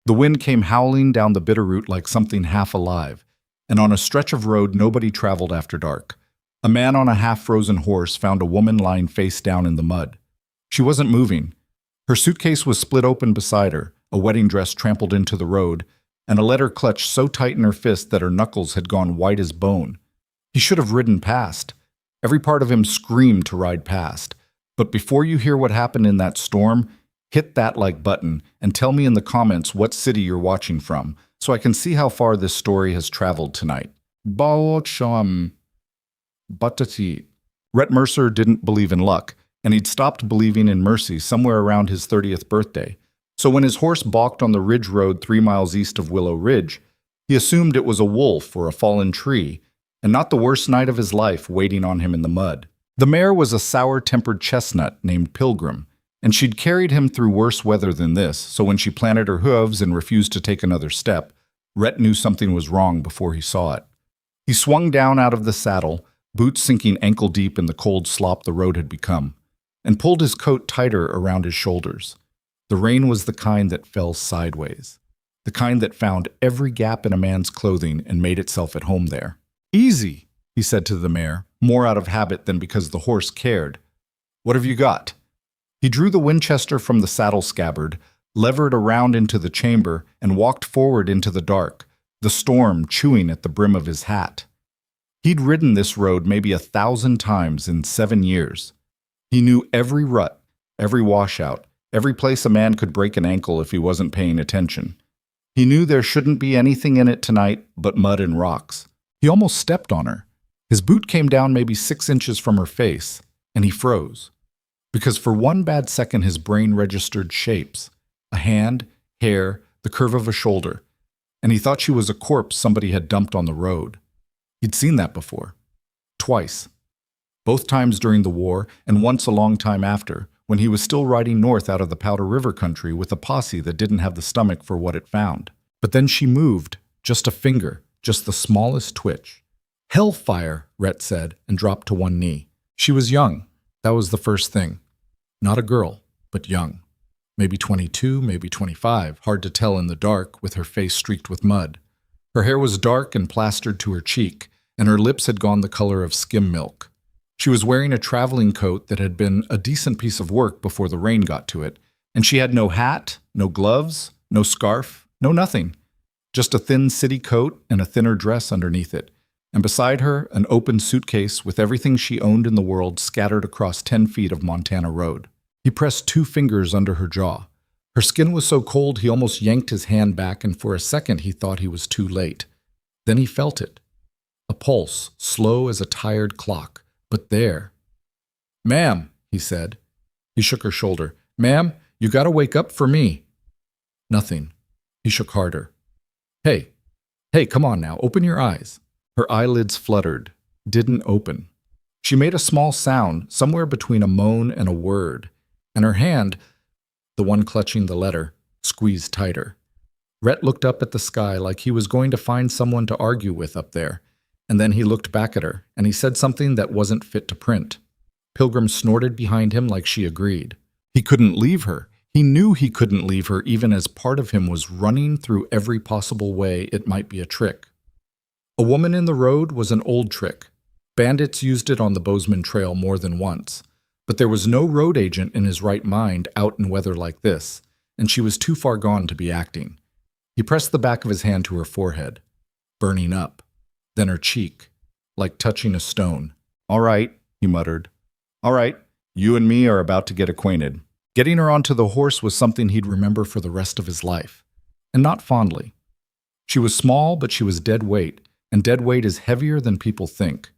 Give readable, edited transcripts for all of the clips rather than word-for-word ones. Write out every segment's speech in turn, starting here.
The wind came howling down the bitter route like something half alive, and on a stretch of road nobody traveled after dark. A man on a half-frozen horse found a woman lying face down in the mud. She wasn't moving. Her suitcase was split open beside her, a wedding dress trampled into the road, and a letter clutched so tight in her fist that her knuckles had gone white as bone. He should have ridden past. Every part of him screamed to ride past. But before you hear what happened in that storm, hit that like button and tell me in the comments what city you're watching from, so I can see how far this story has traveled tonight. Batati. Rhett Mercer didn't believe in luck, and he'd stopped believing in mercy somewhere around his 30th birthday. So when his horse balked on the ridge road 3 miles east of Willow Ridge, he assumed it was a wolf or a fallen tree, and not the worst night of his life waiting on him in the mud. The mare was a sour-tempered chestnut named Pilgrim, and she'd carried him through worse weather than this, so when she planted her hooves and refused to take another step, Rhett knew something was wrong before he saw it. He swung down out of the saddle, boots sinking ankle-deep in the cold slop the road had become, and pulled his coat tighter around his shoulders. The rain was the kind that fell sideways, the kind that found every gap in a man's clothing and made itself at home there. "Easy," he said to the mare, more out of habit than because the horse cared. "What have you got?" He drew the Winchester from the saddle scabbard, levered around into the chamber, and walked forward into the dark, the storm chewing at the brim of his hat. He'd ridden this road maybe 1,000 times in 7 years. He knew every rut, every washout, every place a man could break an ankle if he wasn't paying attention. He knew there shouldn't be anything in it tonight but mud and rocks. He almost stepped on her. His boot came down maybe 6 inches from her face, and he froze. Because for one bad second his brain registered shapes, a hand, hair, the curve of a shoulder, and he thought she was a corpse somebody had dumped on the road. He'd seen that before. Twice. Both times during the war, and once a long time after, when he was still riding north out of the Powder River country with a posse that didn't have the stomach for what it found. But then she moved, just a finger, just the smallest twitch. "Hellfire," Rhett said, and dropped to one knee. She was young. That was the first thing. Not a girl, but young. Maybe 22, maybe 25, hard to tell in the dark, with her face streaked with mud. Her hair was dark and plastered to her cheek, and her lips had gone the color of skim milk. She was wearing a traveling coat that had been a decent piece of work before the rain got to it, and she had no hat, no gloves, no scarf, no nothing. Just a thin city coat and a thinner dress underneath it, and beside her an open suitcase with everything she owned in the world scattered across 10 feet of Montana road. He pressed 2 fingers under her jaw. Her skin was so cold he almost yanked his hand back, and for a second he thought he was too late. Then he felt it. A pulse, slow as a tired clock, but there. "Ma'am," he said. He shook her shoulder. "Ma'am, you gotta wake up for me." Nothing. He shook harder. Hey, come on now, open your eyes." Her eyelids fluttered, didn't open. She made a small sound, somewhere between a moan and a word, and her hand, the one clutching the letter, squeezed tighter. Rhett looked up at the sky like he was going to find someone to argue with up there, and then he looked back at her, and he said something that wasn't fit to print. Pilgrim snorted behind him like she agreed. He couldn't leave her. He knew he couldn't leave her even as part of him was running through every possible way it might be a trick. A woman in the road was an old trick. Bandits used it on the Bozeman Trail more than once. But there was no road agent in his right mind out in weather like this, and she was too far gone to be acting. He pressed the back of his hand to her forehead, burning up, then her cheek, like touching a stone. "All right," he muttered. "All right, you and me are about to get acquainted." Getting her onto the horse was something he'd remember for the rest of his life, and not fondly. She was small, but she was dead weight, and dead weight is heavier than people think.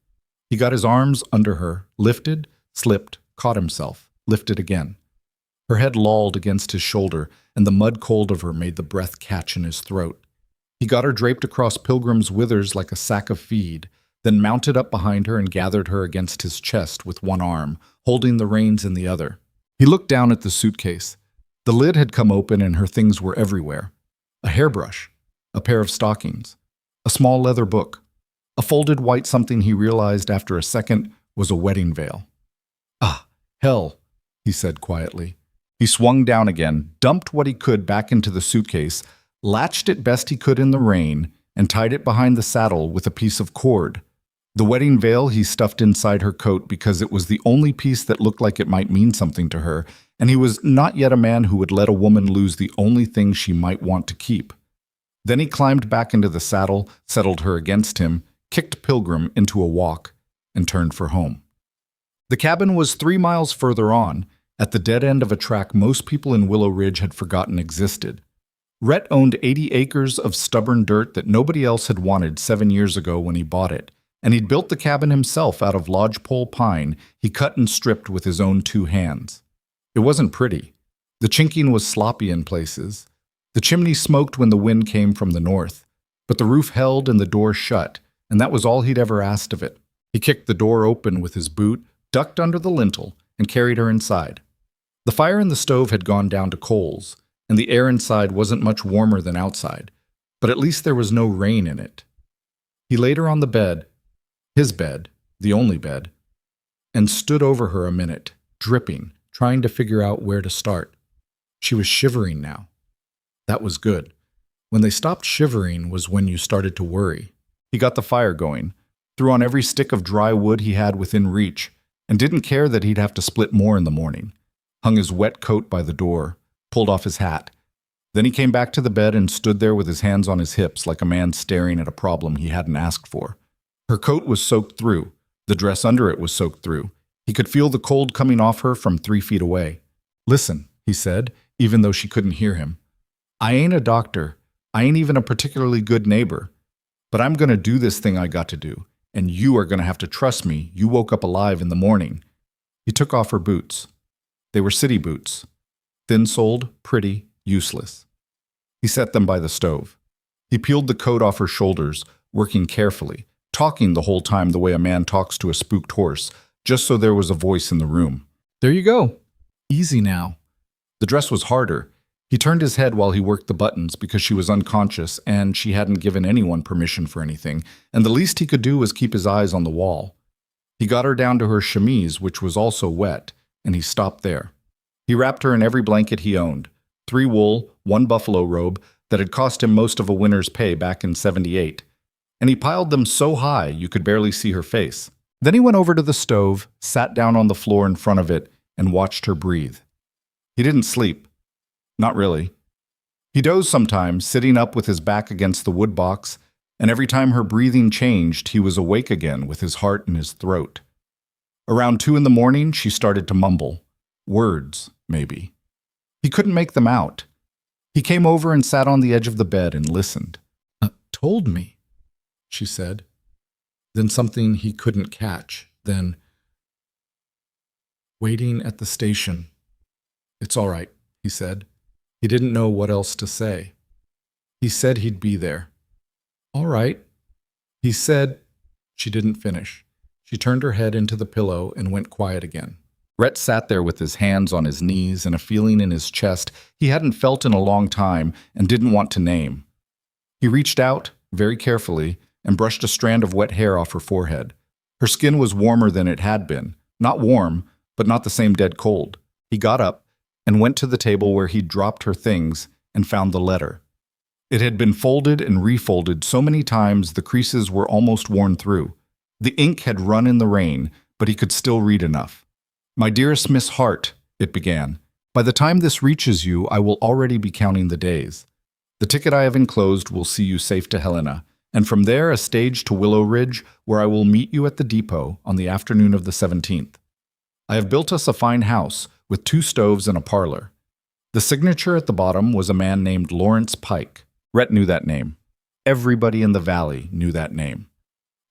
He got his arms under her, lifted, slipped, caught himself, lifted again. Her head lolled against his shoulder, and the mud cold of her made the breath catch in his throat. He got her draped across Pilgrim's withers like a sack of feed, then mounted up behind her and gathered her against his chest with one arm, holding the reins in the other. He looked down at the suitcase. The lid had come open and her things were everywhere. A hairbrush, a pair of stockings, a small leather book, a folded white something he realized after a second was a wedding veil. "Ah, hell," he said quietly. He swung down again, dumped what he could back into the suitcase, latched it best he could in the rain, and tied it behind the saddle with a piece of cord. The wedding veil he stuffed inside her coat because it was the only piece that looked like it might mean something to her, and he was not yet a man who would let a woman lose the only thing she might want to keep. Then he climbed back into the saddle, settled her against him, kicked Pilgrim into a walk, and turned for home. The cabin was 3 miles further on, at the dead end of a track most people in Willow Ridge had forgotten existed. Rhett owned 80 acres of stubborn dirt that nobody else had wanted 7 years ago when he bought it, and he'd built the cabin himself out of lodgepole pine he cut and stripped with his own 2 hands. It wasn't pretty. The chinking was sloppy in places. The chimney smoked when the wind came from the north, but the roof held and the door shut, and that was all he'd ever asked of it. He kicked the door open with his boot, ducked under the lintel, and carried her inside. The fire in the stove had gone down to coals, and the air inside wasn't much warmer than outside, but at least there was no rain in it. He laid her on the bed, his bed, the only bed, and stood over her a minute, dripping, trying to figure out where to start. She was shivering now. That was good. When they stopped shivering was when you started to worry. He got the fire going, threw on every stick of dry wood he had within reach, and didn't care that he'd have to split more in the morning. Hung his wet coat by the door, pulled off his hat. Then he came back to the bed and stood there with his hands on his hips like a man staring at a problem he hadn't asked for. Her coat was soaked through. The dress under it was soaked through. He could feel the cold coming off her from 3 feet away. "Listen," he said, even though she couldn't hear him. "I ain't a doctor. I ain't even a particularly good neighbor. But I'm going to do this thing I got to do, and you are going to have to trust me you woke up alive in the morning." He took off her boots. They were city boots. Thin-soled, pretty, useless. He set them by the stove. He peeled the coat off her shoulders, working carefully, talking the whole time the way a man talks to a spooked horse, just so there was a voice in the room. "There you go. Easy now." The dress was harder. He turned his head while he worked the buttons because she was unconscious and she hadn't given anyone permission for anything, and the least he could do was keep his eyes on the wall. He got her down to her chemise, which was also wet, and he stopped there. He wrapped her in every blanket he owned, 3 wool, 1 buffalo robe that had cost him most of a winter's pay back in '78, and he piled them so high you could barely see her face. Then he went over to the stove, sat down on the floor in front of it, and watched her breathe. He didn't sleep. Not really. He dozed sometimes, sitting up with his back against the wood box, and every time her breathing changed, he was awake again with his heart in his throat. Around 2 in the morning, she started to mumble. Words, maybe. He couldn't make them out. He came over and sat on the edge of the bed and listened. "Told me," she said. Then something he couldn't catch. Then, "Waiting at the station." "It's all right," he said. He didn't know what else to say. He said he'd be there. "All right." He said. She didn't finish. She turned her head into the pillow and went quiet again. Rhett sat there with his hands on his knees and a feeling in his chest he hadn't felt in a long time and didn't want to name. He reached out, very carefully, and brushed a strand of wet hair off her forehead. Her skin was warmer than it had been. Not warm, but not the same dead cold. He got up and went to the table where he'd dropped her things and found the letter. It had been folded and refolded so many times the creases were almost worn through. The ink had run in the rain, but he could still read enough. "My dearest Miss Hart," it began, "by the time this reaches you, I will already be counting the days. The ticket I have enclosed will see you safe to Helena, and from there a stage to Willow Ridge, where I will meet you at the depot on the afternoon of the 17th. I have built us a fine house with 2 stoves and a parlor. The signature at the bottom was a man named Lawrence Pike. Rhett knew that name. Everybody in the valley knew that name.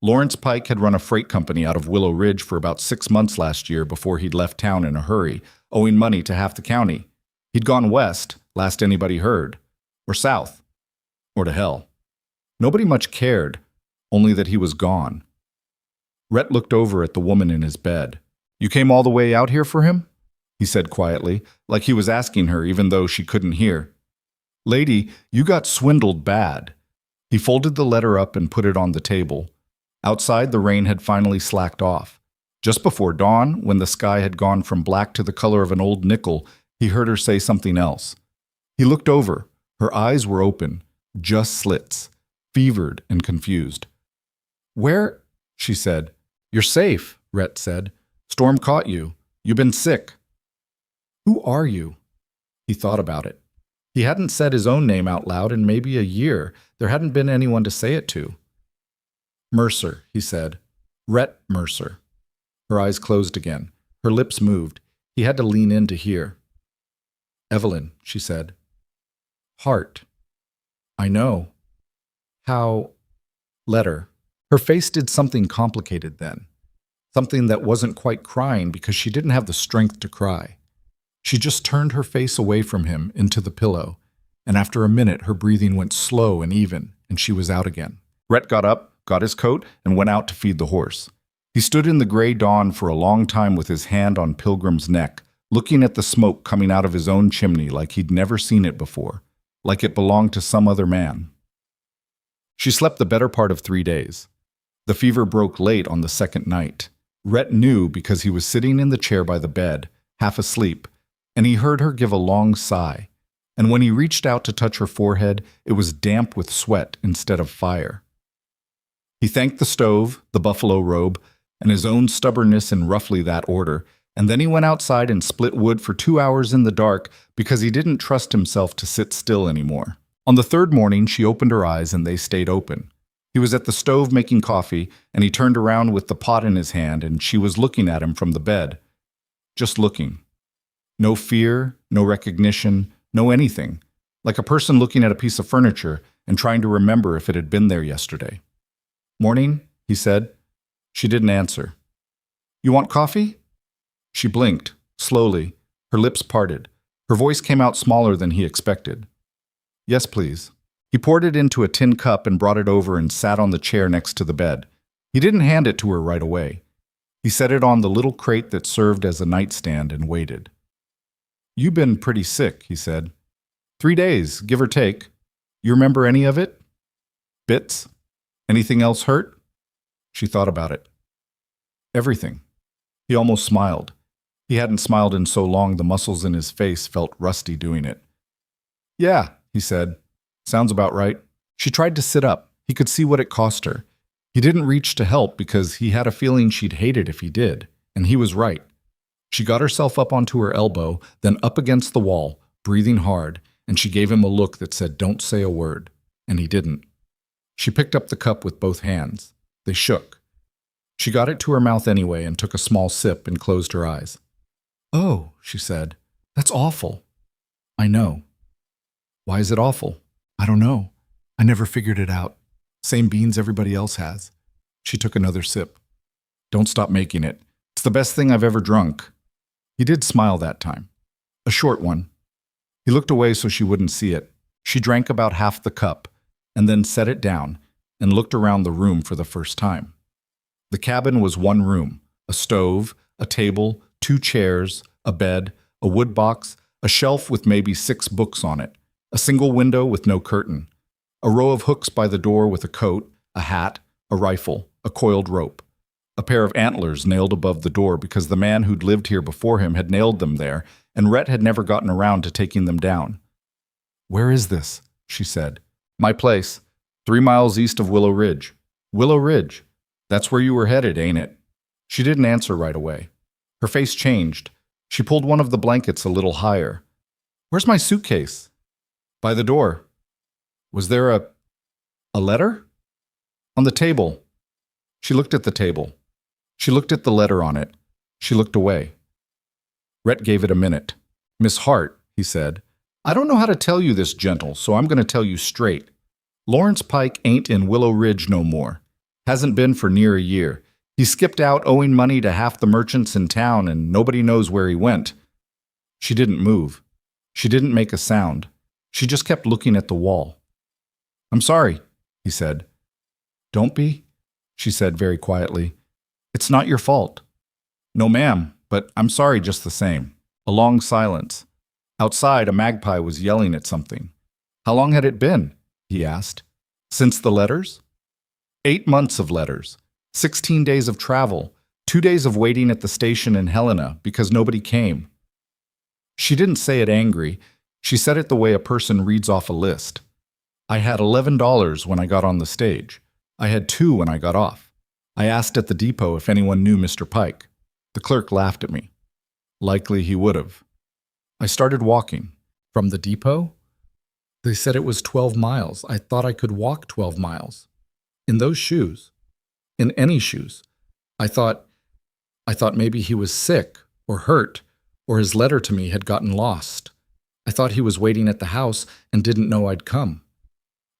Lawrence Pike had run a freight company out of Willow Ridge for about 6 months last year before he'd left town in a hurry, owing money to half the county. He'd gone west, last anybody heard, or south, or to hell. Nobody much cared, only that he was gone. Rhett looked over at the woman in his bed. "You came all the way out here for him?" he said quietly, like he was asking her even though she couldn't hear. "Lady, you got swindled bad." He folded the letter up and put it on the table. Outside, the rain had finally slacked off. Just before dawn, when the sky had gone from black to the color of an old nickel, he heard her say something else. He looked over. Her eyes were open, just slits, fevered and confused. "Where?" she said. "You're safe," Rhett said. "Storm caught you. You've been sick." "Who are you?" He thought about it. He hadn't said his own name out loud in maybe a year. There hadn't been anyone to say it to. "Mercer," he said. "Rhett Mercer." Her eyes closed again. Her lips moved. He had to lean in to hear. "Evelyn," she said. "Heart." "I know." "How?" "Letter." Her face did something complicated then. Something that wasn't quite crying because she didn't have the strength to cry. She just turned her face away from him into the pillow, and after a minute her breathing went slow and even, and she was out again. Rhett got up, got his coat, and went out to feed the horse. He stood in the gray dawn for a long time with his hand on Pilgrim's neck, looking at the smoke coming out of his own chimney like he'd never seen it before, like it belonged to some other man. She slept the better part of 3 days. The fever broke late on the second night. Rhett knew because he was sitting in the chair by the bed, half asleep, and he heard her give a long sigh, and when he reached out to touch her forehead, it was damp with sweat instead of fire. He thanked the stove, the buffalo robe, and his own stubbornness in roughly that order, and then he went outside and split wood for 2 hours in the dark because he didn't trust himself to sit still anymore. On the third morning, she opened her eyes and they stayed open. He was at the stove making coffee, and he turned around with the pot in his hand, and she was looking at him from the bed. Just looking. No fear, no recognition, no anything. Like a person looking at a piece of furniture and trying to remember if it had been there yesterday. "Morning," he said. She didn't answer. "You want coffee?" She blinked, slowly, her lips parted. Her voice came out smaller than he expected. "Yes, please." He poured it into a tin cup and brought it over and sat on the chair next to the bed. He didn't hand it to her right away. He set it on the little crate that served as a nightstand and waited. "You've been pretty sick," he said. 3 days, give or take. You remember any of it? Bits? Anything else hurt?" She thought about it. "Everything." He almost smiled. He hadn't smiled in so long the muscles in his face felt rusty doing it. "Yeah," he said. "Sounds about right." She tried to sit up. He could see what it cost her. He didn't reach to help because he had a feeling she'd hate it if he did, and he was right. She got herself up onto her elbow, then up against the wall, breathing hard, and she gave him a look that said, "Don't say a word," and he didn't. She picked up the cup with both hands. They shook. She got it to her mouth anyway and took a small sip and closed her eyes. "Oh," she said, "that's awful." "I know." "Why is it awful?" "I don't know. I never figured it out. Same beans everybody else has." She took another sip. "Don't stop making it. It's the best thing I've ever drunk." He did smile that time. A short one. He looked away so she wouldn't see it. She drank about half the cup, and then set it down, and looked around the room for the first time. The cabin was one room, a stove, a table, 2 chairs, a bed, a wood box, a shelf with maybe 6 books on it, a single window with no curtain, a row of hooks by the door with a coat, a hat, a rifle, a coiled rope, a pair of antlers nailed above the door because the man who'd lived here before him had nailed them there, and Rhett had never gotten around to taking them down. "Where is this?" she said. "My place, 3 miles east of Willow Ridge." "Willow Ridge? That's where you were headed, ain't it?" She didn't answer right away. Her face changed. She pulled one of the blankets a little higher. "Where's my suitcase?" "By the door." "Was there a letter?" "On the table." She looked at the table. She looked at the letter on it. She looked away. Rhett gave it a minute. "Miss Hart," he said, "I don't know how to tell you this gentle, so I'm going to tell you straight. Lawrence Pike ain't in Willow Ridge no more. Hasn't been for near a year. He skipped out owing money to half the merchants in town, and nobody knows where he went." She didn't move. She didn't make a sound. She just kept looking at the wall. "I'm sorry," he said. "Don't be," she said very quietly. "It's not your fault." "No, ma'am, but I'm sorry just the same." A long silence. Outside, a magpie was yelling at something. "How long had it been?" he asked. "Since the letters?" 8 months of letters. 16 days of travel. 2 days of waiting at the station in Helena because nobody came. She didn't say it angry. She said it the way a person reads off a list. I had $11 when I got on the stage. I had $2 when I got off. I asked at the depot if anyone knew Mr. Pike. The clerk laughed at me. Likely he would have. I started walking. From the depot? They said it was 12 miles. I thought I could walk 12 miles. In those shoes. In any shoes. I thought maybe he was sick or hurt, or his letter to me had gotten lost. I thought he was waiting at the house and didn't know I'd come.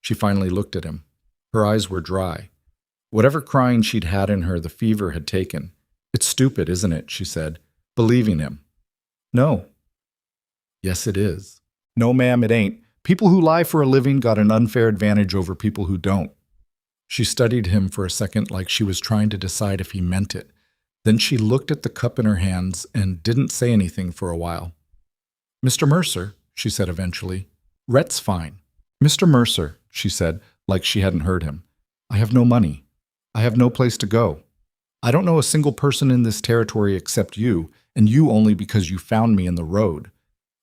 She finally looked at him. Her eyes were dry. Whatever crying she'd had in her, the fever had taken. It's stupid, isn't it? She said, believing him. No. Yes, it is. No, ma'am, it ain't. People who lie for a living got an unfair advantage over people who don't. She studied him for a second like she was trying to decide if he meant it. Then she looked at the cup in her hands and didn't say anything for a while. Mr. Mercer, she said eventually, Rhett's fine. Mr. Mercer, she said, like she hadn't heard him, I have no money. I have no place to go. I don't know a single person in this territory except you, and you only because you found me in the road.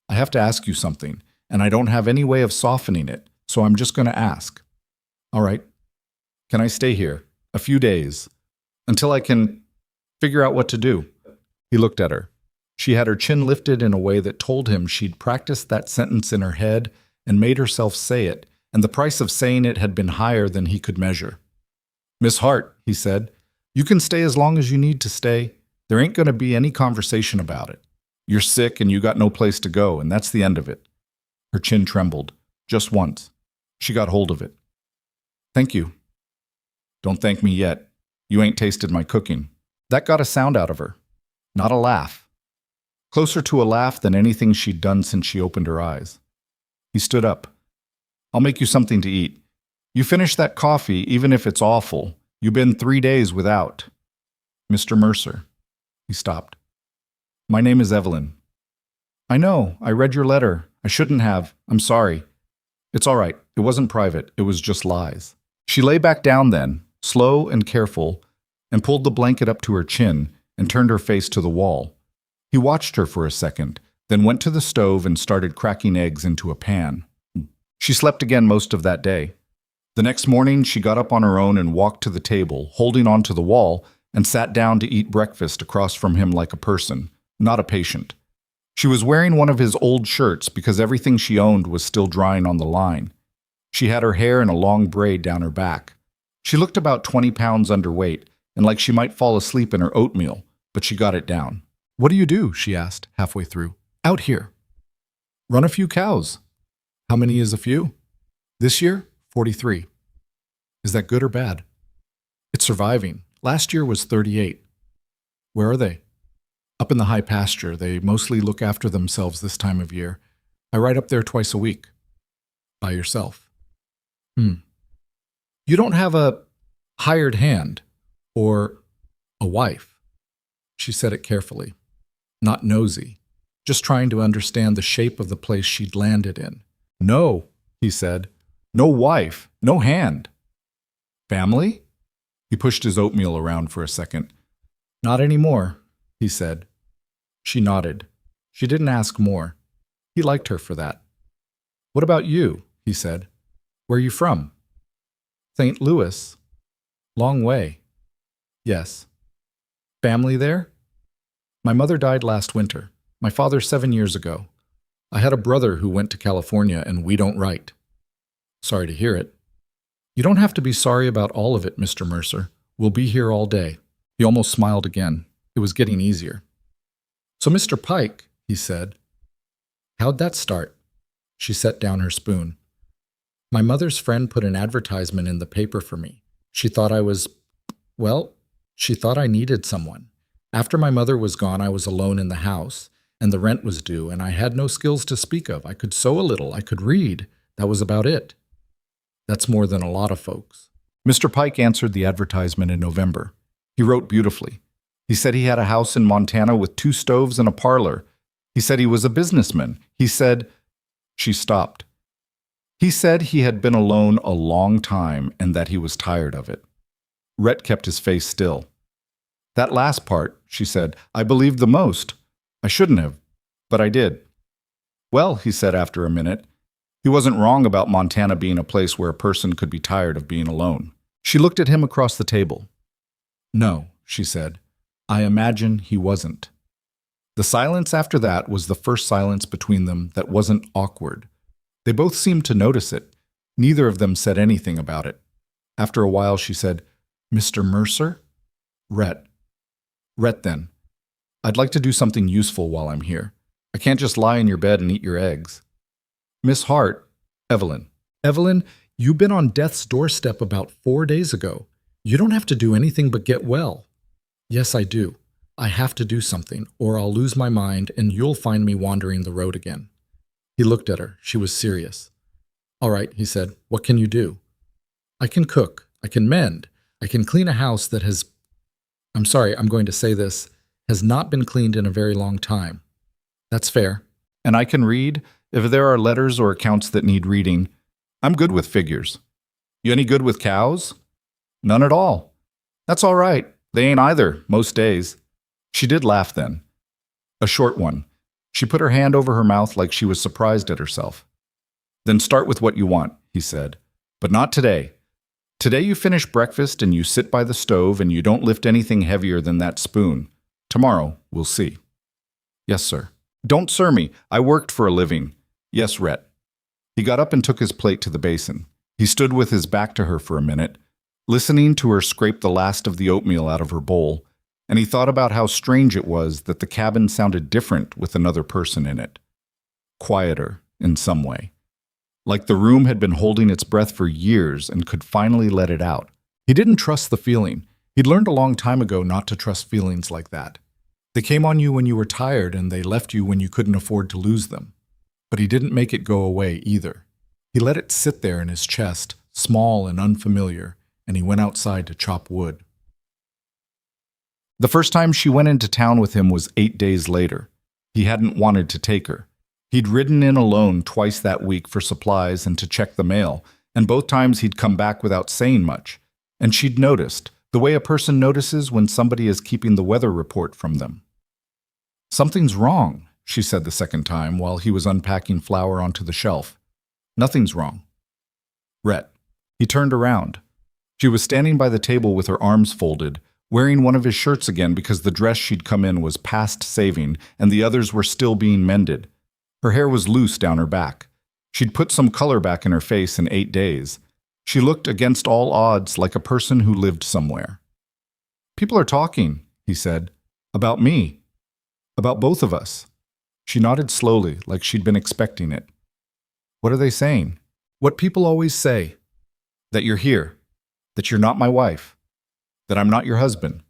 I have to ask you something, and I don't have any way of softening it, so I'm just going to ask. All right. Can I stay here a few days until I can figure out what to do? He looked at her. She had her chin lifted in a way that told him she'd practiced that sentence in her head and made herself say it, and the price of saying it had been higher than he could measure. Miss Hart, he said, you can stay as long as you need to stay. There ain't going to be any conversation about it. You're sick and you got no place to go, and that's the end of it. Her chin trembled, just once. She got hold of it. Thank you. Don't thank me yet. You ain't tasted my cooking. That got a sound out of her. Not a laugh. Closer to a laugh than anything she'd done since she opened her eyes. He stood up. I'll make you something to eat. You finish that coffee, even if it's awful. You've been 3 days without. Mr. Mercer. He stopped. My name is Evelyn. I know. I read your letter. I shouldn't have. I'm sorry. It's all right. It wasn't private. It was just lies. She lay back down then, slow and careful, and pulled the blanket up to her chin and turned her face to the wall. He watched her for a second, then went to the stove and started cracking eggs into a pan. She slept again most of that day. The next morning, she got up on her own and walked to the table, holding onto the wall, and sat down to eat breakfast across from him like a person, not a patient. She was wearing one of his old shirts because everything she owned was still drying on the line. She had her hair in a long braid down her back. She looked about 20 pounds underweight and like she might fall asleep in her oatmeal, but she got it down. What do you do? She asked, halfway through. Out here. Run a few cows. How many is a few? This year, 43. Is that good or bad? It's surviving. Last year was 38. Where are they? Up in the high pasture. They mostly look after themselves this time of year. I ride up there twice a week. By yourself. You don't have a hired hand or a wife. She said it carefully, not nosy, just trying to understand the shape of the place she'd landed in. No, he said. No wife, no hand. Family? He pushed his oatmeal around for a second. Not anymore, he said. She nodded. She didn't ask more. He liked her for that. What about you? He said. Where are you from? St. Louis. Long way. Yes. Family there? My mother died last winter. My father 7 years ago. I had a brother who went to California, and we don't write. Sorry to hear it. You don't have to be sorry about all of it, Mr. Mercer. We'll be here all day. He almost smiled again. It was getting easier. So, Mr. Pike, he said, how'd that start? She set down her spoon. My mother's friend put an advertisement in the paper for me. She thought she thought I needed someone. After my mother was gone, I was alone in the house, and the rent was due, and I had no skills to speak of. I could sew a little. I could read. That was about it. That's more than a lot of folks. Mr. Pike answered the advertisement in November. He wrote beautifully. He said he had a house in Montana with 2 stoves and a parlor. He said he was a businessman. He said... She stopped. He said he had been alone a long time and that he was tired of it. Rhett kept his face still. That last part, she said, I believed the most. I shouldn't have, but I did. Well, he said after a minute, he wasn't wrong about Montana being a place where a person could be tired of being alone. She looked at him across the table. No, she said. I imagine he wasn't. The silence after that was the first silence between them that wasn't awkward. They both seemed to notice it. Neither of them said anything about it. After a while, she said, Mr. Mercer? Rhett. Rhett, then. I'd like to do something useful while I'm here. I can't just lie in your bed and eat your eggs. Miss Hart, Evelyn. Evelyn, you've been on death's doorstep about 4 days ago. You don't have to do anything but get well. Yes, I do. I have to do something, or I'll lose my mind and you'll find me wandering the road again. He looked at her. She was serious. All right, he said. What can you do? I can cook. I can mend. I can clean a house that I'm going to say this, has not been cleaned in a very long time. That's fair. And I can read if there are letters or accounts that need reading. I'm good with figures. You any good with cows? None at all. That's all right. They ain't either, most days. She did laugh then. A short one. She put her hand over her mouth like she was surprised at herself. Then start with what you want, he said. But not today. Today you finish breakfast and you sit by the stove and you don't lift anything heavier than that spoon. Tomorrow, we'll see. Yes, sir. Don't sir me. I worked for a living. Yes, Rhett. He got up and took his plate to the basin. He stood with his back to her for a minute, listening to her scrape the last of the oatmeal out of her bowl, and he thought about how strange it was that the cabin sounded different with another person in it. Quieter, in some way. Like the room had been holding its breath for years and could finally let it out. He didn't trust the feeling. He'd learned a long time ago not to trust feelings like that. They came on you when you were tired and they left you when you couldn't afford to lose them. But he didn't make it go away either. He let it sit there in his chest, small and unfamiliar, and he went outside to chop wood. The first time she went into town with him was 8 days later. He hadn't wanted to take her. He'd ridden in alone twice that week for supplies and to check the mail, and both times he'd come back without saying much. And she'd noticed, the way a person notices when somebody is keeping the weather report from them. Something's wrong, she said the second time while he was unpacking flour onto the shelf. Nothing's wrong. Rhett. He turned around. She was standing by the table with her arms folded, wearing one of his shirts again because the dress she'd come in was past saving and the others were still being mended. Her hair was loose down her back. She'd put some color back in her face in 8 days. She looked against all odds like a person who lived somewhere. People are talking, he said, about me. About both of us. She nodded slowly, like she'd been expecting it. What are they saying? What people always say. That you're here. That you're not my wife. That I'm not your husband.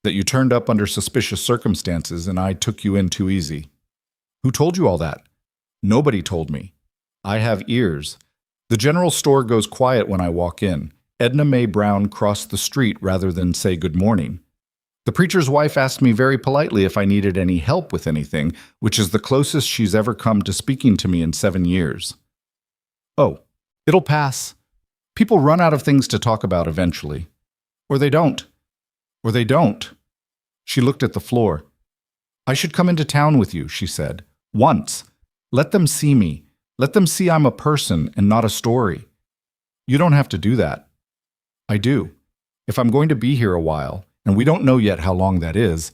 That you turned up under suspicious circumstances and I took you in too easy. Who told you all that? Nobody told me. I have ears. The general store goes quiet when I walk in. Edna Mae Brown crossed the street rather than say good morning. The preacher's wife asked me very politely if I needed any help with anything, which is the closest she's ever come to speaking to me in 7 years. Oh, it'll pass. People run out of things to talk about eventually. Or they don't. Or they don't. She looked at the floor. I should come into town with you, she said. Once. Let them see me. Let them see I'm a person and not a story. You don't have to do that. I do. If I'm going to be here a while, and we don't know yet how long that is,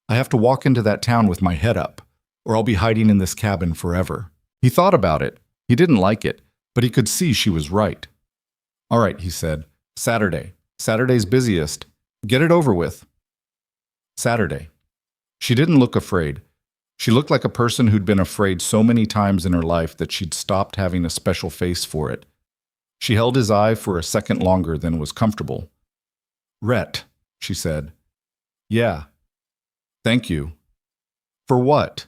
I have to walk into that town with my head up, or I'll be hiding in this cabin forever. He thought about it. He didn't like it, but he could see she was right. All right, he said. Saturday. Saturday's busiest. Get it over with. Saturday. She didn't look afraid. She looked like a person who'd been afraid so many times in her life that she'd stopped having a special face for it. She held his eye for a second longer than was comfortable. Rhett, she said. Yeah. Thank you. For what?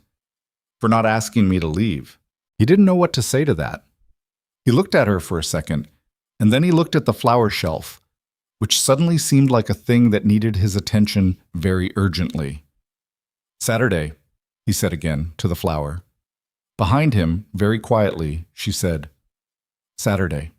For not asking me to leave. He didn't know what to say to that. He looked at her for a second, and then he looked at the flower shelf, which suddenly seemed like a thing that needed his attention very urgently. Saturday, he said again to the flower. Behind him, very quietly, she said, Saturday.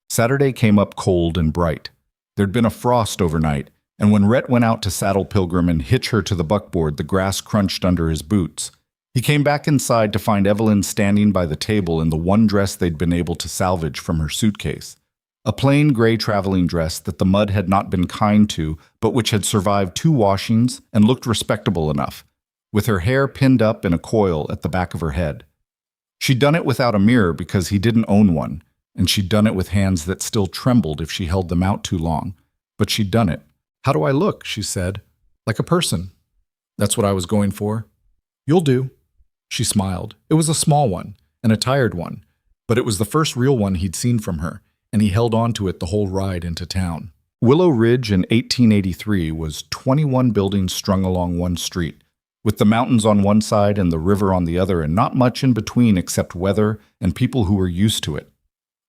Saturday came up cold and bright. There'd been a frost overnight, and when Rhett went out to saddle Pilgrim and hitch her to the buckboard, the grass crunched under his boots. He came back inside to find Evelyn standing by the table in the one dress they'd been able to salvage from her suitcase. A plain gray traveling dress that the mud had not been kind to, but which had survived 2 washings and looked respectable enough, with her hair pinned up in a coil at the back of her head. She'd done it without a mirror because he didn't own one, and she'd done it with hands that still trembled if she held them out too long. But she'd done it. "How do I look?" she said. "Like a person." "That's what I was going for." "You'll do." She smiled. It was a small one, and a tired one, but it was the first real one he'd seen from her, and he held on to it the whole ride into town. Willow Ridge in 1883 was 21 buildings strung along one street, with the mountains on one side and the river on the other, and not much in between except weather and people who were used to it.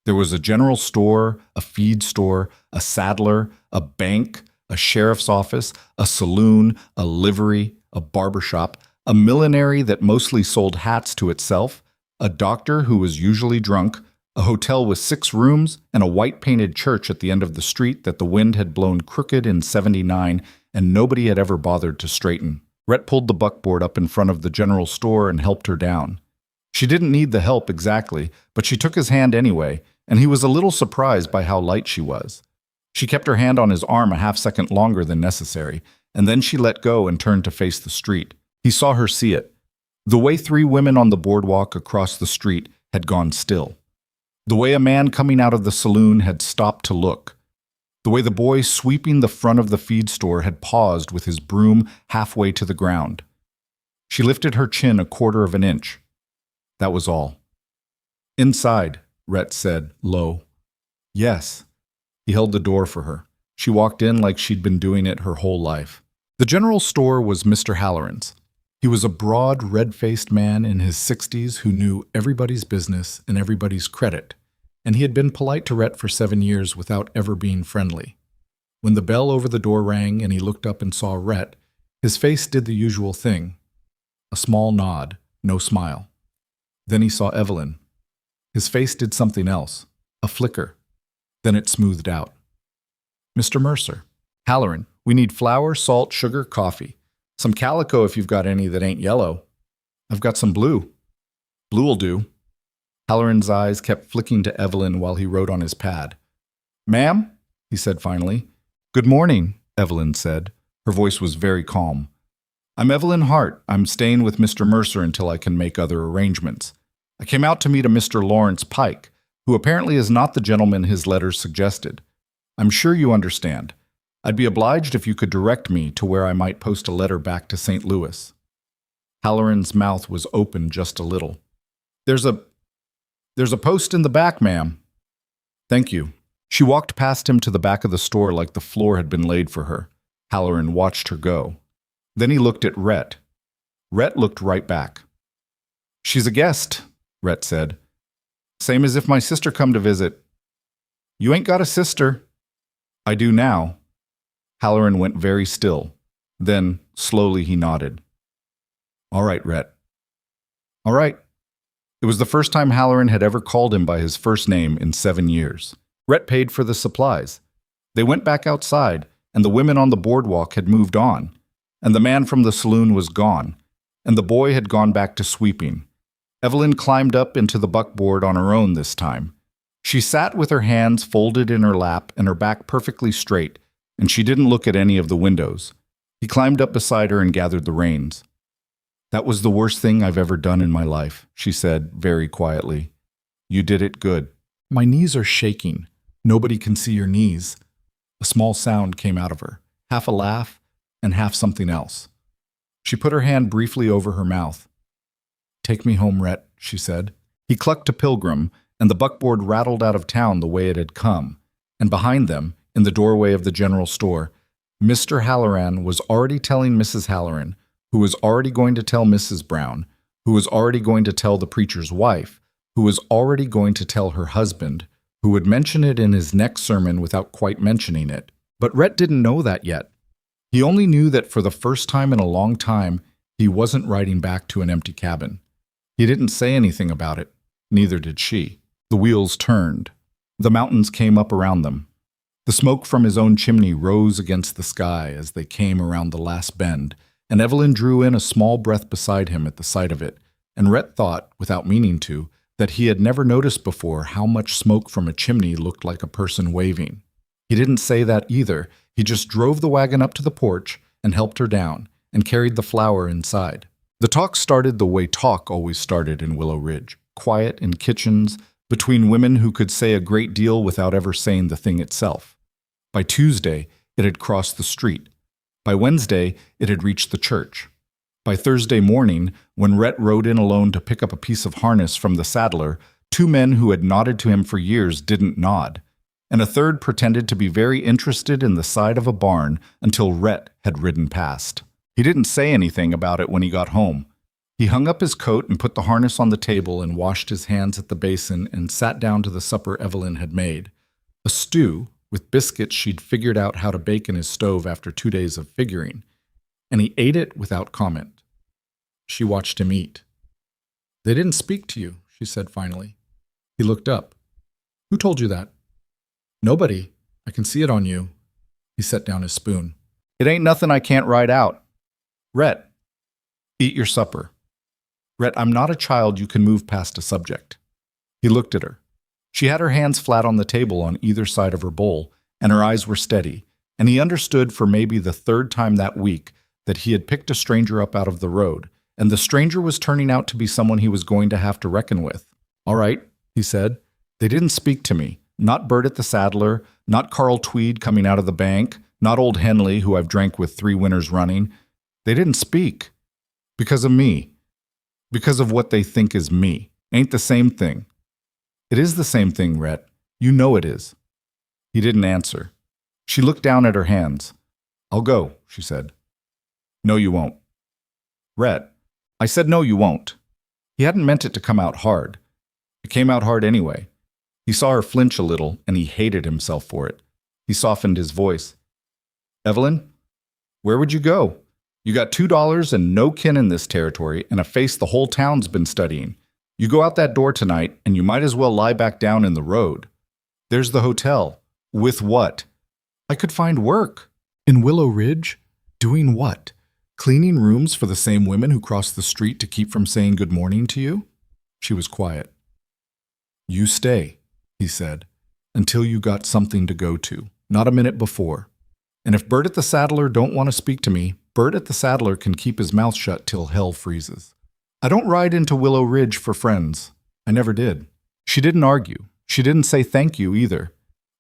There was a general store, a feed store, a saddler, a bank, a sheriff's office, a saloon, a livery, a barbershop, a millinery that mostly sold hats to itself, a doctor who was usually drunk, a hotel with 6 rooms, and a white-painted church at the end of the street that the wind had blown crooked in '79 and nobody had ever bothered to straighten. Rhett pulled the buckboard up in front of the general store and helped her down. She didn't need the help exactly, but she took his hand anyway, and he was a little surprised by how light she was. She kept her hand on his arm a half-second longer than necessary, and then she let go and turned to face the street. He saw her see it. The way 3 women on the boardwalk across the street had gone still. The way a man coming out of the saloon had stopped to look. The way the boy sweeping the front of the feed store had paused with his broom halfway to the ground. She lifted her chin 1/4 of an inch. That was all. "Inside," Rhett said, low. "Yes." He held the door for her. She walked in like she'd been doing it her whole life. The general store was Mr. Halloran's. He was a broad, red-faced man in his 60s who knew everybody's business and everybody's credit, and he had been polite to Rhett for 7 years without ever being friendly. When the bell over the door rang and he looked up and saw Rhett, his face did the usual thing. A small nod, no smile. Then he saw Evelyn. His face did something else, a flicker. Then it smoothed out. "Mr. Mercer." "Halloran, we need flour, salt, sugar, coffee. Some calico if you've got any that ain't yellow." "I've got some blue." "Blue'll do." Halloran's eyes kept flicking to Evelyn while he wrote on his pad. "Ma'am," he said finally. "Good morning," Evelyn said. Her voice was very calm. "I'm Evelyn Hart. I'm staying with Mr. Mercer until I can make other arrangements. I came out to meet a Mr. Lawrence Pike, who apparently is not the gentleman his letters suggested. I'm sure you understand. I'd be obliged if you could direct me to where I might post a letter back to St. Louis." Halloran's mouth was open just a little. There's a post in the back, ma'am." "Thank you." She walked past him to the back of the store like the floor had been laid for her. Halloran watched her go. Then he looked at Rhett. Rhett looked right back. "She's a guest," Rhett said. "Same as if my sister come to visit." "You ain't got a sister." "I do now." Halloran went very still. Then, slowly, he nodded. "All right, Rhett." "All right." It was the first time Halloran had ever called him by his first name in 7 years. Rhett paid for the supplies. They went back outside, and the women on the boardwalk had moved on, and the man from the saloon was gone, and the boy had gone back to sweeping. Evelyn climbed up into the buckboard on her own this time. She sat with her hands folded in her lap and her back perfectly straight, and she didn't look at any of the windows. He climbed up beside her and gathered the reins. "That was the worst thing I've ever done in my life," she said very quietly. "You did it good." "My knees are shaking." "Nobody can see your knees." A small sound came out of her, half a laugh and half something else. She put her hand briefly over her mouth. "Take me home, Rhett," she said. He clucked to Pilgrim, and the buckboard rattled out of town the way it had come, and behind them, in the doorway of the general store, Mr. Halloran was already telling Mrs. Halloran, who was already going to tell Mrs. Brown, who was already going to tell the preacher's wife, who was already going to tell her husband, who would mention it in his next sermon without quite mentioning it. But Rhett didn't know that yet. He only knew that for the first time in a long time, he wasn't riding back to an empty cabin. He didn't say anything about it. Neither did she. The wheels turned. The mountains came up around them. The smoke from his own chimney rose against the sky as they came around the last bend, and Evelyn drew in a small breath beside him at the sight of it, and Rhett thought, without meaning to, that he had never noticed before how much smoke from a chimney looked like a person waving. He didn't say that either. He just drove the wagon up to the porch and helped her down, and carried the flour inside. The talk started the way talk always started in Willow Ridge, quiet in kitchens, between women who could say a great deal without ever saying the thing itself. By Tuesday, it had crossed the street. By Wednesday, it had reached the church. By Thursday morning, when Rhett rode in alone to pick up a piece of harness from the saddler, two men who had nodded to him for years didn't nod, and a third pretended to be very interested in the side of a barn until Rhett had ridden past. He didn't say anything about it when he got home. He hung up his coat and put the harness on the table and washed his hands at the basin and sat down to the supper Evelyn had made. A stew, with biscuits she'd figured out how to bake in his stove after 2 days of figuring, and he ate it without comment. She watched him eat. "They didn't speak to you," she said finally. He looked up. "Who told you that?" "Nobody. I can see it on you." He set down his spoon. "It ain't nothing I can't ride out. Rhett, eat your supper." "Rhett, I'm not a child you can move past a subject." He looked at her. She had her hands flat on the table on either side of her bowl, and her eyes were steady, and he understood for maybe the third time that week that he had picked a stranger up out of the road, and the stranger was turning out to be someone he was going to have to reckon with. "All right," he said. "They didn't speak to me. Not Bert at the Saddler, not Carl Tweed coming out of the bank, not old Henley, who I've drank with 3 winters running. They didn't speak. Because of me. Because of what they think is me. Ain't the same thing." "It is the same thing, Rhett. You know it is." He didn't answer. She looked down at her hands. "I'll go," she said. "No, you won't." "Rhett, I said no, you won't." He hadn't meant it to come out hard. It came out hard anyway. He saw her flinch a little, and he hated himself for it. He softened his voice. "Evelyn, where would you go? You got $2 and no kin in this territory, and a face the whole town's been studying. You go out that door tonight, and you might as well lie back down in the road. There's the hotel. With what?" "I could find work." "In Willow Ridge? Doing what? Cleaning rooms for the same women who cross the street to keep from saying good morning to you?" She was quiet. "You stay," he said, "until you got something to go to, not a minute before. And if Bert at the Saddler don't want to speak to me, Bert at the Saddler can keep his mouth shut till hell freezes. I don't ride into Willow Ridge for friends. I never did." She didn't argue. She didn't say thank you either.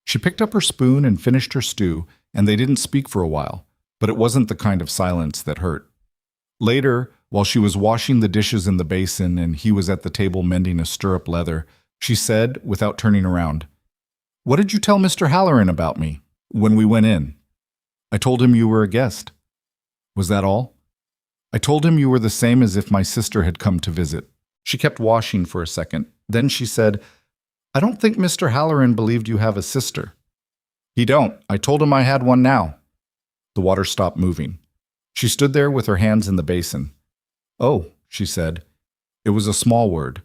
She picked up her spoon and finished her stew, and they didn't speak for a while, but it wasn't the kind of silence that hurt. Later, while she was washing the dishes in the basin and he was at the table mending a stirrup leather, she said, without turning around, "What did you tell Mr. Halloran about me when we went in?" "I told him you were a guest." "Was that all?" "I told him you were the same as if my sister had come to visit." She kept washing for a second. Then she said, "I don't think Mr. Halloran believed you have a sister." "He don't. I told him I had one now." The water stopped moving. She stood there with her hands in the basin. "Oh," she said. It was a small word.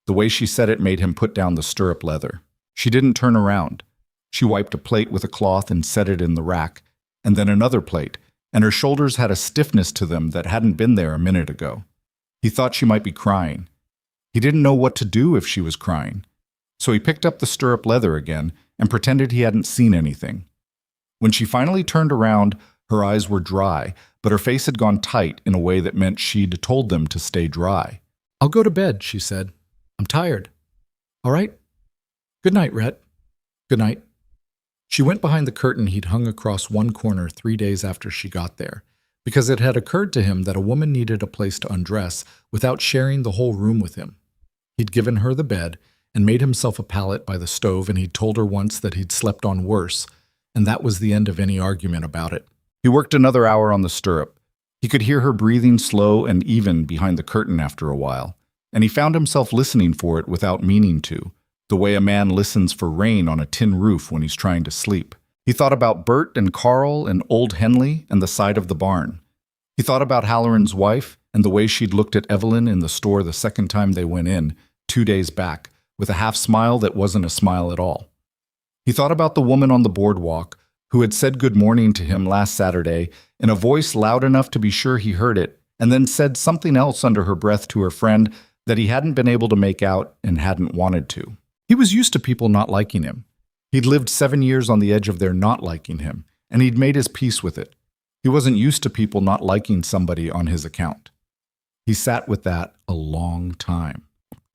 The way she said it made him put down the stirrup leather. She didn't turn around. She wiped a plate with a cloth and set it in the rack, and then another plate, and her shoulders had a stiffness to them that hadn't been there a minute ago. He thought she might be crying. He didn't know what to do if she was crying. So he picked up the stirrup leather again and pretended he hadn't seen anything. When she finally turned around, her eyes were dry, but her face had gone tight in a way that meant she'd told them to stay dry. "I'll go to bed," she said. "I'm tired." "All right. Good night, Rhett." "Good night." She went behind the curtain he'd hung across one corner 3 days after she got there, because it had occurred to him that a woman needed a place to undress without sharing the whole room with him. He'd given her the bed and made himself a pallet by the stove, and he'd told her once that he'd slept on worse, and that was the end of any argument about it. He worked another hour on the stirrup. He could hear her breathing slow and even behind the curtain after a while, and he found himself listening for it without meaning to, the way a man listens for rain on a tin roof when he's trying to sleep. He thought about Bert and Carl and old Henley and the side of the barn. He thought about Halloran's wife and the way she'd looked at Evelyn in the store the second time they went in, 2 days back, with a half smile that wasn't a smile at all. He thought about the woman on the boardwalk, who had said good morning to him last Saturday in a voice loud enough to be sure he heard it, and then said something else under her breath to her friend that he hadn't been able to make out and hadn't wanted to. He was used to people not liking him. He'd lived 7 years on the edge of their not liking him, and he'd made his peace with it. He wasn't used to people not liking somebody on his account. He sat with that a long time.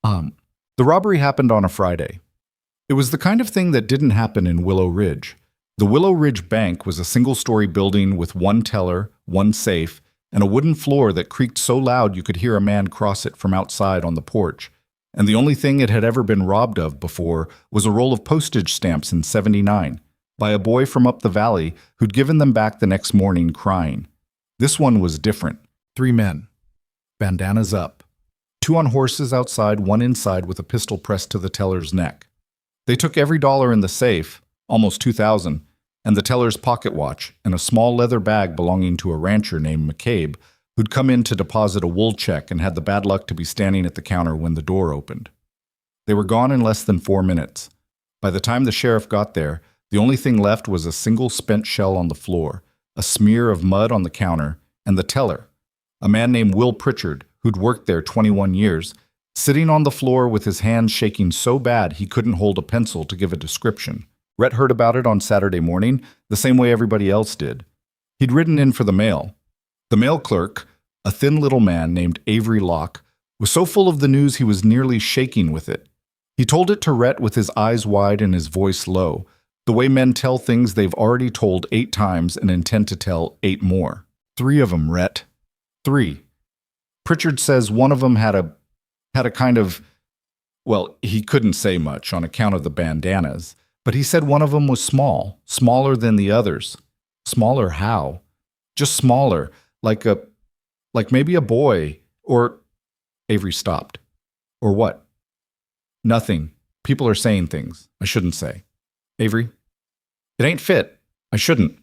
The robbery happened on a Friday. It was the kind of thing that didn't happen in Willow Ridge. The Willow Ridge Bank was a single-story building with one teller, one safe, and a wooden floor that creaked so loud you could hear a man cross it from outside on the porch. And the only thing it had ever been robbed of before was a roll of postage stamps in '79 by a boy from up the valley who'd given them back the next morning crying. This one was different. 3 men, bandanas up, 2 on horses outside, 1 inside with a pistol pressed to the teller's neck. They took every dollar in the safe, almost $2,000, and the teller's pocket watch, and a small leather bag belonging to a rancher named McCabe, who'd come in to deposit a wool check and had the bad luck to be standing at the counter when the door opened. They were gone in less than 4 minutes. By the time the sheriff got there, the only thing left was a single spent shell on the floor, a smear of mud on the counter, and the teller, a man named Will Pritchard, who'd worked there 21 years, sitting on the floor with his hands shaking so bad he couldn't hold a pencil to give a description. Rhett heard about it on Saturday morning, the same way everybody else did. He'd ridden in for the mail. The mail clerk, a thin little man named Avery Locke, was so full of the news he was nearly shaking with it. He told it to Rhett with his eyes wide and his voice low, the way men tell things they've already told 8 times and intend to tell 8 more. 3 of them, Rhett. 3. Pritchard says one of them had a kind of, well, he couldn't say much on account of the bandanas, but he said one of them was small, smaller than the others. Smaller how? Just smaller, like maybe a boy, or... Avery stopped. Or what? Nothing. People are saying things I shouldn't say. Avery? It ain't fit. I shouldn't.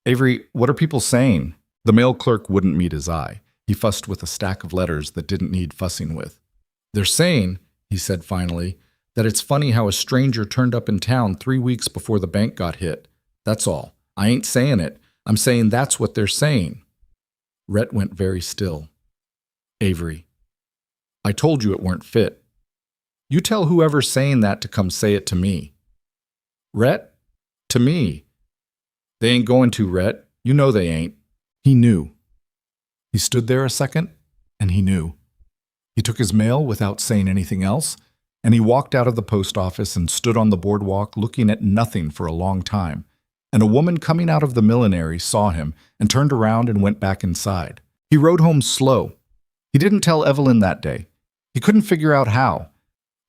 Avery, what are people saying? The mail clerk wouldn't meet his eye. He fussed with a stack of letters that didn't need fussing with. They're saying, he said finally, that it's funny how a stranger turned up in town 3 weeks before the bank got hit. That's all. I ain't saying it. I'm saying that's what they're saying. Rhett went very still. Avery, I told you it weren't fit. You tell whoever's saying that to come say it to me. Rhett? To me. They ain't going to, Rhett. You know they ain't. He knew. He stood there a second, and he knew. He took his mail without saying anything else, and he walked out of the post office and stood on the boardwalk looking at nothing for a long time. And a woman coming out of the millinery saw him and turned around and went back inside. He rode home slow. He didn't tell Evelyn that day. He couldn't figure out how.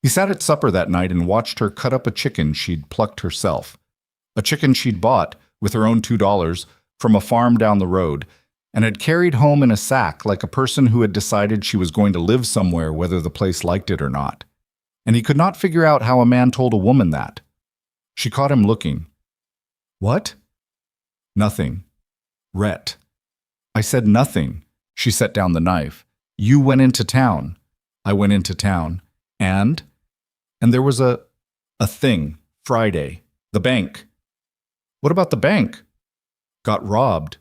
He sat at supper that night and watched her cut up a chicken she'd plucked herself. A chicken she'd bought, with her own $2, from a farm down the road, and had carried home in a sack like a person who had decided she was going to live somewhere whether the place liked it or not. And he could not figure out how a man told a woman that. She caught him looking. What? Nothing. Rhett. I said nothing. She set down the knife. You went into town. I went into town. And there was a thing, Friday. The bank. What about the bank? Got robbed.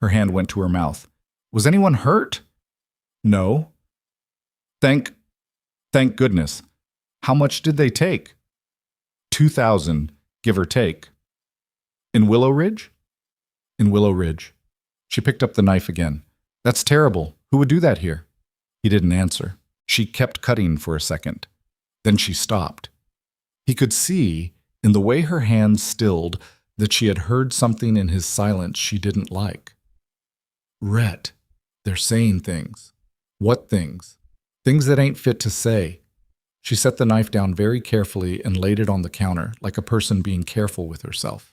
Her hand went to her mouth. Was anyone hurt? No. Thank goodness. How much did they take? 2,000, give or take. In Willow Ridge? In Willow Ridge. She picked up the knife again. That's terrible. Who would do that here? He didn't answer. She kept cutting for a second. Then she stopped. He could see, in the way her hands stilled, that she had heard something in his silence she didn't like. Rhett, they're saying things. What things? Things that ain't fit to say. She set the knife down very carefully and laid it on the counter, like a person being careful with herself.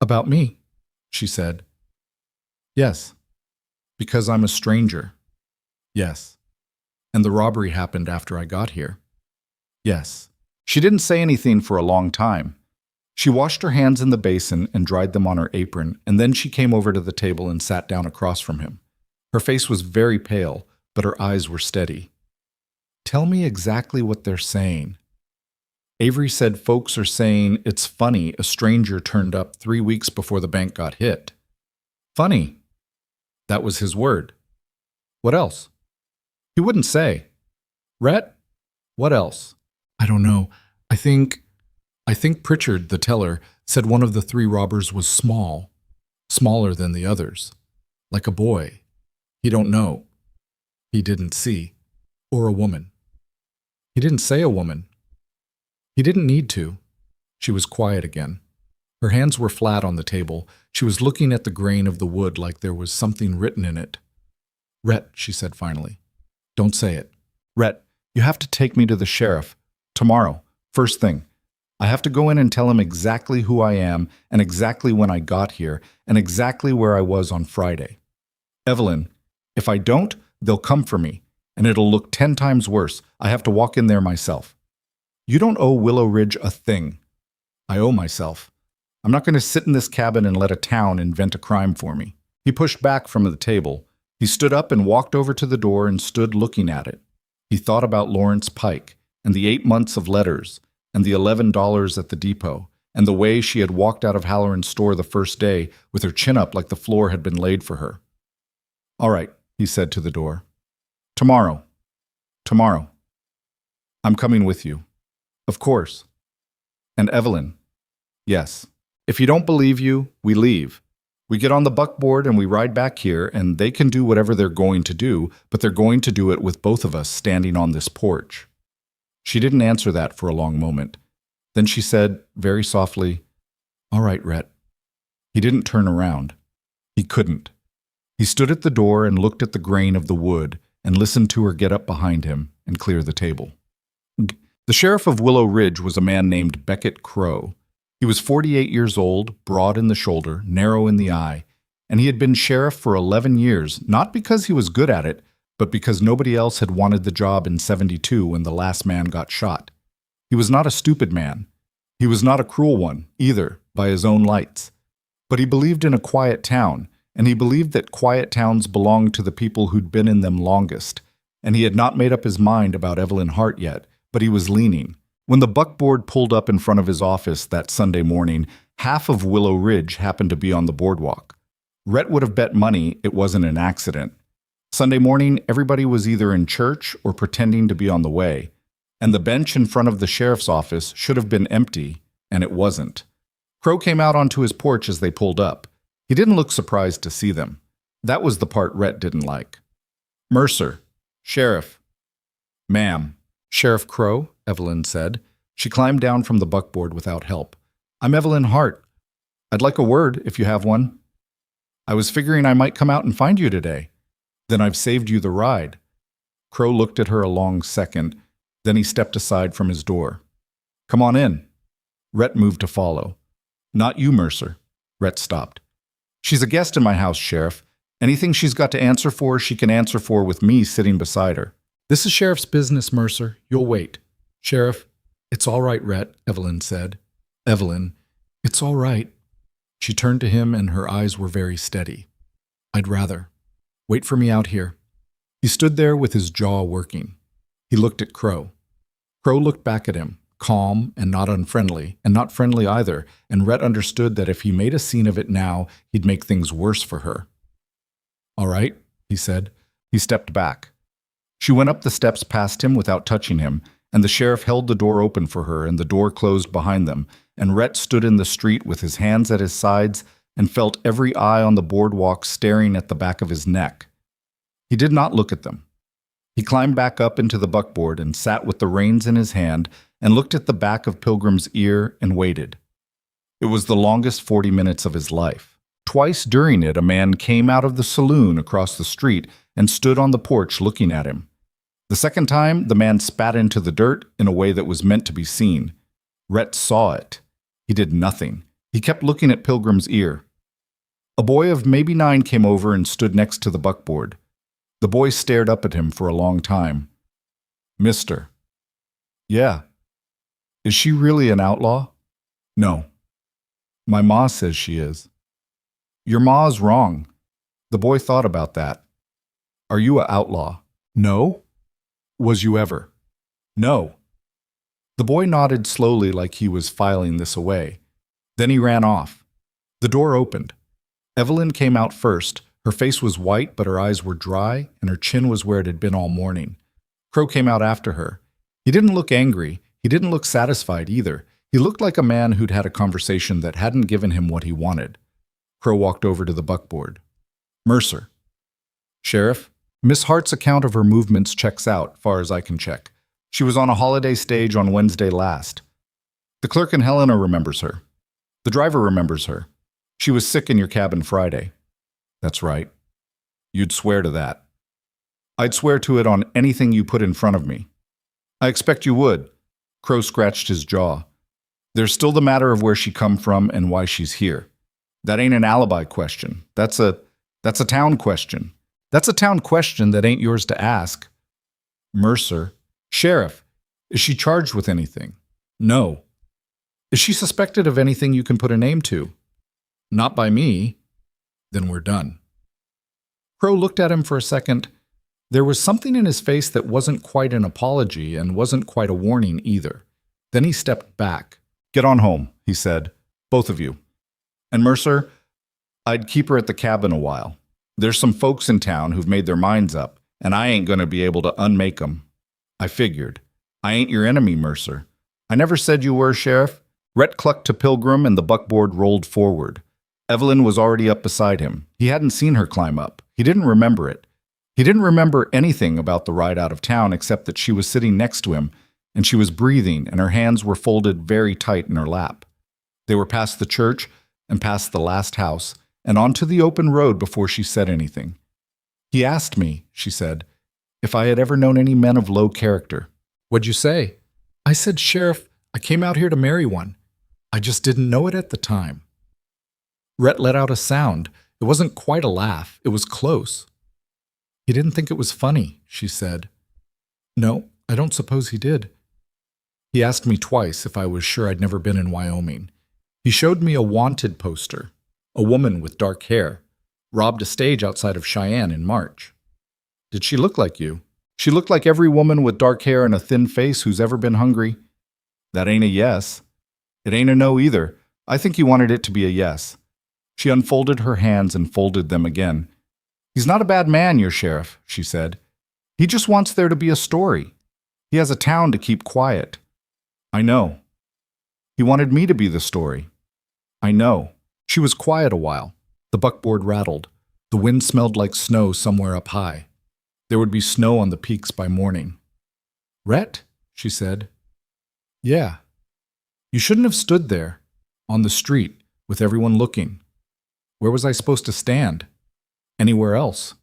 About me, she said. Yes. Because I'm a stranger. Yes. And the robbery happened after I got here. Yes. She didn't say anything for a long time. She washed her hands in the basin and dried them on her apron, and then she came over to the table and sat down across from him. Her face was very pale, but her eyes were steady. Tell me exactly what they're saying. Avery said folks are saying it's funny a stranger turned up 3 weeks before the bank got hit. Funny. That was his word. What else? He wouldn't say. Rhett? What else? I don't know. I think Pritchard, the teller, said one of the 3 robbers was small, smaller than the others, like a boy. He don't know. He didn't see. Or a woman. He didn't say a woman. He didn't need to. She was quiet again. Her hands were flat on the table. She was looking at the grain of the wood like there was something written in it. Rhett, she said finally. Don't say it. Rhett, you have to take me to the sheriff. Tomorrow. First thing. I have to go in and tell him exactly who I am and exactly when I got here and exactly where I was on Friday. Evelyn, if I don't, they'll come for me, and it'll look 10 times worse. I have to walk in there myself. You don't owe Willow Ridge a thing. I owe myself. I'm not going to sit in this cabin and let a town invent a crime for me. He pushed back from the table. He stood up and walked over to the door and stood looking at it. He thought about Lawrence Pike and the 8 months of letters and the $11 at the depot and the way she had walked out of Halloran's store the first day with her chin up like the floor had been laid for her. All right, he said to the door. Tomorrow. Tomorrow. I'm coming with you. Of course. And Evelyn. Yes. If you don't believe you, we leave. We get on the buckboard and we ride back here, and they can do whatever they're going to do, but they're going to do it with both of us standing on this porch. She didn't answer that for a long moment. Then she said, very softly, All right, Rhett. He didn't turn around. He couldn't. He stood at the door and looked at the grain of the wood and listened to her get up behind him and clear the table. The sheriff of Willow Ridge was a man named Beckett Crow. He was 48 years old, broad in the shoulder, narrow in the eye, and he had been sheriff for 11 years, not because he was good at it, but because nobody else had wanted the job in '72 when the last man got shot. He was not a stupid man. He was not a cruel one, either, by his own lights. But he believed in a quiet town, and he believed that quiet towns belonged to the people who'd been in them longest, and he had not made up his mind about Evelyn Hart yet, but he was leaning. When the buckboard pulled up in front of his office that Sunday morning, half of Willow Ridge happened to be on the boardwalk. Rhett would have bet money it wasn't an accident. Sunday morning, everybody was either in church or pretending to be on the way, and the bench in front of the sheriff's office should have been empty, and it wasn't. Crow came out onto his porch as they pulled up. He didn't look surprised to see them. That was the part Rhett didn't like. Mercer. Sheriff. Ma'am. Sheriff Crow, Evelyn said. She climbed down from the buckboard without help. I'm Evelyn Hart. I'd like a word, if you have one. I was figuring I might come out and find you today. Then I've saved you the ride. Crow looked at her a long second. Then he stepped aside from his door. Come on in. Rhett moved to follow. Not you, Mercer. Rhett stopped. She's a guest in my house, Sheriff. Anything she's got to answer for, she can answer for with me sitting beside her. This is Sheriff's business, Mercer. You'll wait. Sheriff, it's all right, Rhett, Evelyn said. Evelyn, it's all right. She turned to him and her eyes were very steady. I'd rather. Wait for me out here. He stood there with his jaw working. He looked at Crow. Crow looked back at him, calm and not unfriendly, and not friendly either, and Rhett understood that if he made a scene of it now, he'd make things worse for her. All right, he said. He stepped back. She went up the steps past him without touching him, and the sheriff held the door open for her and the door closed behind them, and Rhett stood in the street with his hands at his sides and felt every eye on the boardwalk staring at the back of his neck. He did not look at them. He climbed back up into the buckboard and sat with the reins in his hand and looked at the back of Pilgrim's ear and waited. It was the longest 40 minutes of his life. Twice during it, a man came out of the saloon across the street and stood on the porch looking at him. The second time, the man spat into the dirt in a way that was meant to be seen. Rhett saw it. He did nothing. He kept looking at Pilgrim's ear. A boy of maybe 9 came over and stood next to the buckboard. The boy stared up at him for a long time. Mister. Yeah. Is she really an outlaw? No. My ma says she is. Your ma's wrong. The boy thought about that. Are you a outlaw? No. Was you ever? No. The boy nodded slowly like he was filing this away. Then he ran off. The door opened. Evelyn came out first. Her face was white, but her eyes were dry, and her chin was where it had been all morning. Crow came out after her. He didn't look angry. He didn't look satisfied either. He looked like a man who'd had a conversation that hadn't given him what he wanted. Crow walked over to the buckboard. Mercer. Sheriff, Miss Hart's account of her movements checks out, far as I can check. She was on a holiday stage on Wednesday last. The clerk in Helena remembers her. The driver remembers her. She was sick in your cabin Friday. That's right. You'd swear to that. I'd swear to it on anything you put in front of me. I expect you would. Crow scratched his jaw. There's still the matter of where she come from and why she's here. That ain't an alibi question. That's a town question. That's a town question that ain't yours to ask. Mercer. Sheriff, is she charged with anything? No. Is she suspected of anything you can put a name to? Not by me. Then we're done. Crow looked at him for a second. There was something in his face that wasn't quite an apology and wasn't quite a warning either. Then he stepped back. Get on home, he said. Both of you. And Mercer, I'd keep her at the cabin a while. There's some folks in town who've made their minds up, and I ain't going to be able to unmake 'em. I figured. I ain't your enemy, Mercer. I never said you were, Sheriff. Rhett clucked to Pilgrim and the buckboard rolled forward. Evelyn was already up beside him. He hadn't seen her climb up. He didn't remember it. He didn't remember anything about the ride out of town except that she was sitting next to him, and she was breathing, and her hands were folded very tight in her lap. They were past the church and past the last house, and onto the open road before she said anything. He asked me, she said, if I had ever known any men of low character. What'd you say? I said, Sheriff, I came out here to marry one. I just didn't know it at the time. Rhett let out a sound. It wasn't quite a laugh. It was close. He didn't think it was funny, she said. No, I don't suppose he did. He asked me twice if I was sure I'd never been in Wyoming. He showed me a wanted poster. A woman with dark hair. Robbed a stage outside of Cheyenne in March. Did she look like you? She looked like every woman with dark hair and a thin face who's ever been hungry. That ain't a yes. It ain't a no either. I think he wanted it to be a yes. She unfolded her hands and folded them again. He's not a bad man, your sheriff, she said. He just wants there to be a story. He has a town to keep quiet. I know. He wanted me to be the story. I know. She was quiet a while. The buckboard rattled. The wind smelled like snow somewhere up high. There would be snow on the peaks by morning. Rhett, she said. Yeah. You shouldn't have stood there, on the street, with everyone looking. Where was I supposed to stand? Anywhere else.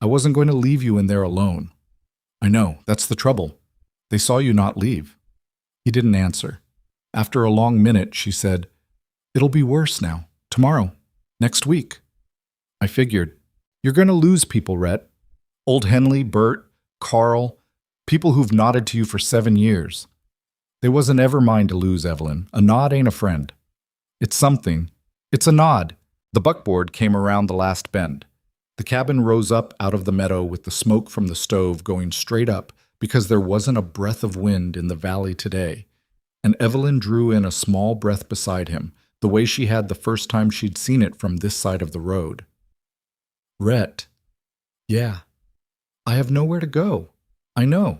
I wasn't going to leave you in there alone. I know, that's the trouble. They saw you not leave. He didn't answer. After a long minute, she said, It'll be worse now. Tomorrow. Next week. I figured. You're going to lose people, Rhett. Old Henley, Bert, Carl, people who've nodded to you for 7 years. They wasn't ever mine to lose, Evelyn. A nod ain't a friend. It's something. It's a nod. The buckboard came around the last bend. The cabin rose up out of the meadow with the smoke from the stove going straight up because there wasn't a breath of wind in the valley today. And Evelyn drew in a small breath beside him, the way she had the first time she'd seen it from this side of the road. Rhett. Yeah. I have nowhere to go. I know.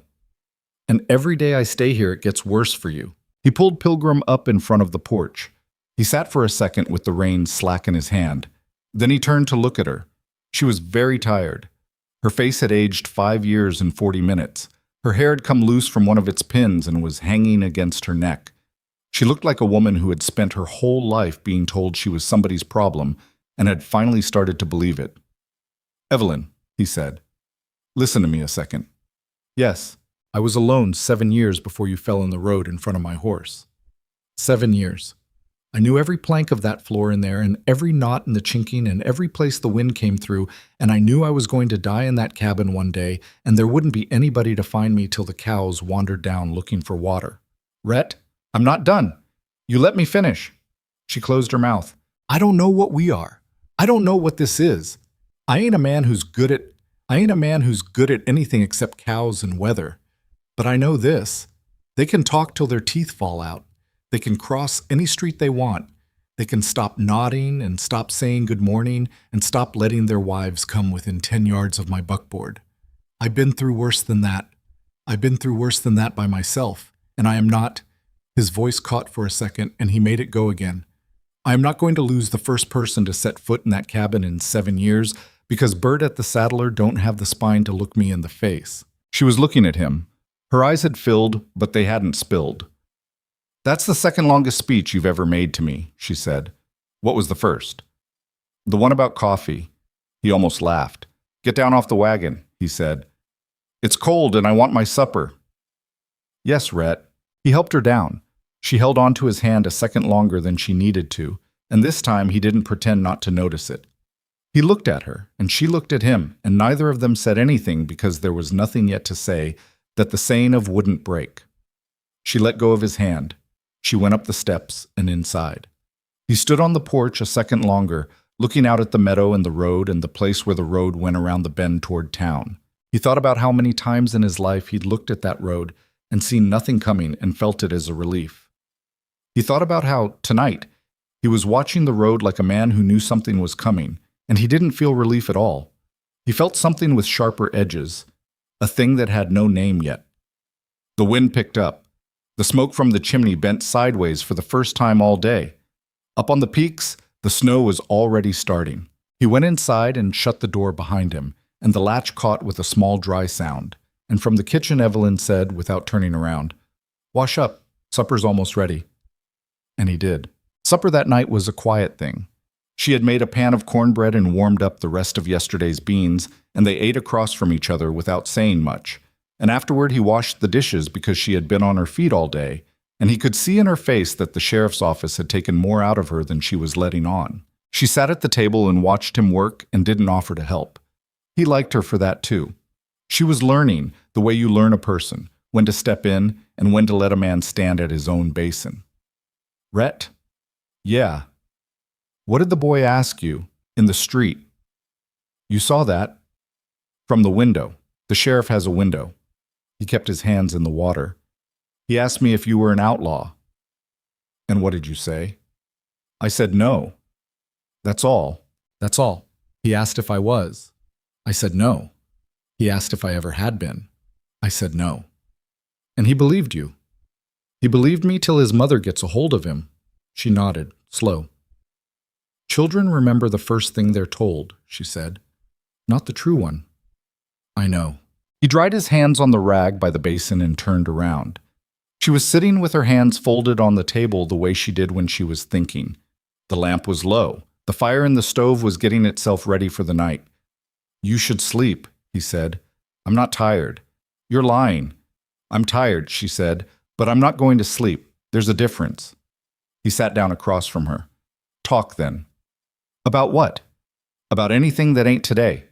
And every day I stay here, it gets worse for you. He pulled Pilgrim up in front of the porch. He sat for a second with the reins slack in his hand. Then he turned to look at her. She was very tired. Her face had aged 5 years and 40 minutes. Her hair had come loose from one of its pins and was hanging against her neck. She looked like a woman who had spent her whole life being told she was somebody's problem and had finally started to believe it. Evelyn, he said. Listen to me a second. Yes, I was alone 7 years before you fell in the road in front of my horse. 7 years. I knew every plank of that floor in there and every knot in the chinking and every place the wind came through, and I knew I was going to die in that cabin one day, and there wouldn't be anybody to find me till the cows wandered down looking for water. Rhett, I'm not done. You let me finish. She closed her mouth. I don't know what we are. I don't know what this is. I ain't a man who's good at anything except cows and weather. But I know this. They can talk till their teeth fall out. They can cross any street they want. They can stop nodding and stop saying good morning and stop letting their wives come within 10 yards of my buckboard. I've been through worse than that. I've been through worse than that by myself, and I am not. His voice caught for a second, and he made it go again. I am not going to lose the first person to set foot in that cabin in 7 years because Bert at the Saddler don't have the spine to look me in the face. She was looking at him. Her eyes had filled, but they hadn't spilled. That's the second longest speech you've ever made to me, she said. What was the first? The one about coffee. He almost laughed. Get down off the wagon, he said. It's cold and I want my supper. Yes, Rhett. He helped her down. She held on to his hand a second longer than she needed to, and this time he didn't pretend not to notice it. He looked at her, and she looked at him, and neither of them said anything because there was nothing yet to say that the saying of wouldn't break. She let go of his hand. She went up the steps and inside. He stood on the porch a second longer, looking out at the meadow and the road and the place where the road went around the bend toward town. He thought about how many times in his life he'd looked at that road and seen nothing coming and felt it as a relief. He thought about how, tonight, he was watching the road like a man who knew something was coming, and he didn't feel relief at all. He felt something with sharper edges, a thing that had no name yet. The wind picked up. The smoke from the chimney bent sideways for the first time all day. Up on the peaks, the snow was already starting. He went inside and shut the door behind him, and the latch caught with a small dry sound. And from the kitchen, Evelyn said, without turning around, "Wash up. Supper's almost ready." And he did. Supper that night was a quiet thing. She had made a pan of cornbread and warmed up the rest of yesterday's beans, and they ate across from each other without saying much. And afterward he washed the dishes because she had been on her feet all day, and he could see in her face that the sheriff's office had taken more out of her than she was letting on. She sat at the table and watched him work and didn't offer to help. He liked her for that too. She was learning the way you learn a person, when to step in and when to let a man stand at his own basin. Rhett? Yeah. What did the boy ask you? In the street. You saw that? From the window. The sheriff has a window. He kept his hands in the water. He asked me if you were an outlaw. And what did you say? I said no. That's all. That's all. He asked if I was. I said no. He asked if I ever had been. I said no. And he believed you. He believed me till his mother gets a hold of him. She nodded, slow. Children remember the first thing they're told, she said. Not the true one. I know. He dried his hands on the rag by the basin and turned around. She was sitting with her hands folded on the table the way she did when she was thinking. The lamp was low. The fire in the stove was getting itself ready for the night. You should sleep, he said. I'm not tired. You're lying. I'm tired, she said, but I'm not going to sleep. There's a difference. He sat down across from her. Talk then. About what? About anything that ain't today.